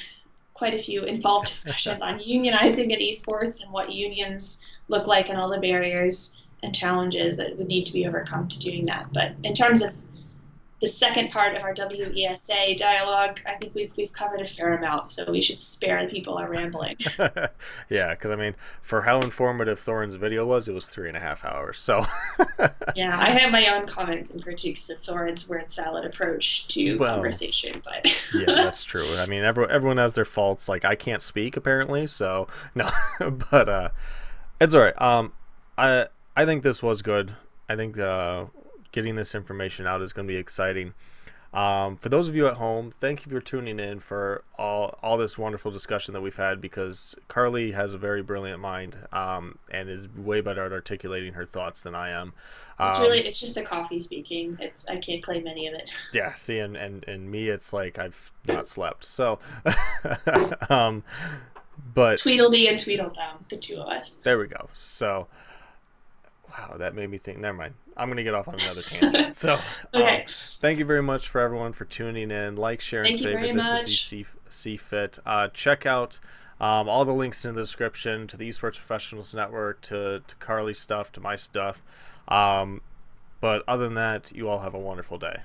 quite a few involved discussions on unionizing in esports and what unions look like and all the barriers and challenges that would need to be overcome to doing that. But in terms of the second part of our WESA dialogue, I think we've covered a fair amount, so we should spare the people our rambling. Yeah, because I mean, for how informative Thorin's video was, it was 3.5 hours. So yeah, I have my own comments and critiques of Thorin's word salad approach to conversation, but yeah, that's true. I mean, everyone has their faults. Like I can't speak apparently, so no, but it's all right. I think this was good. I think getting this information out is going to be exciting. For those of you at home, thank you for tuning in for all this wonderful discussion that we've had, because Carleigh has a very brilliant mind and is way better at articulating her thoughts than I am. It's just the coffee speaking. I can't claim any of it. Yeah, see, and me, it's like I've not slept. So, but Tweedledee and Tweedledum, the two of us. There we go. So, wow, that made me think. Never mind. I'm going to get off on another tangent. So, okay. Thank you very much for everyone for tuning in. Like, share, and favorite this as you see fit. Check out all the links in the description to the Esports Professionals Network, to Carleigh's stuff, to my stuff. But other than that, you all have a wonderful day.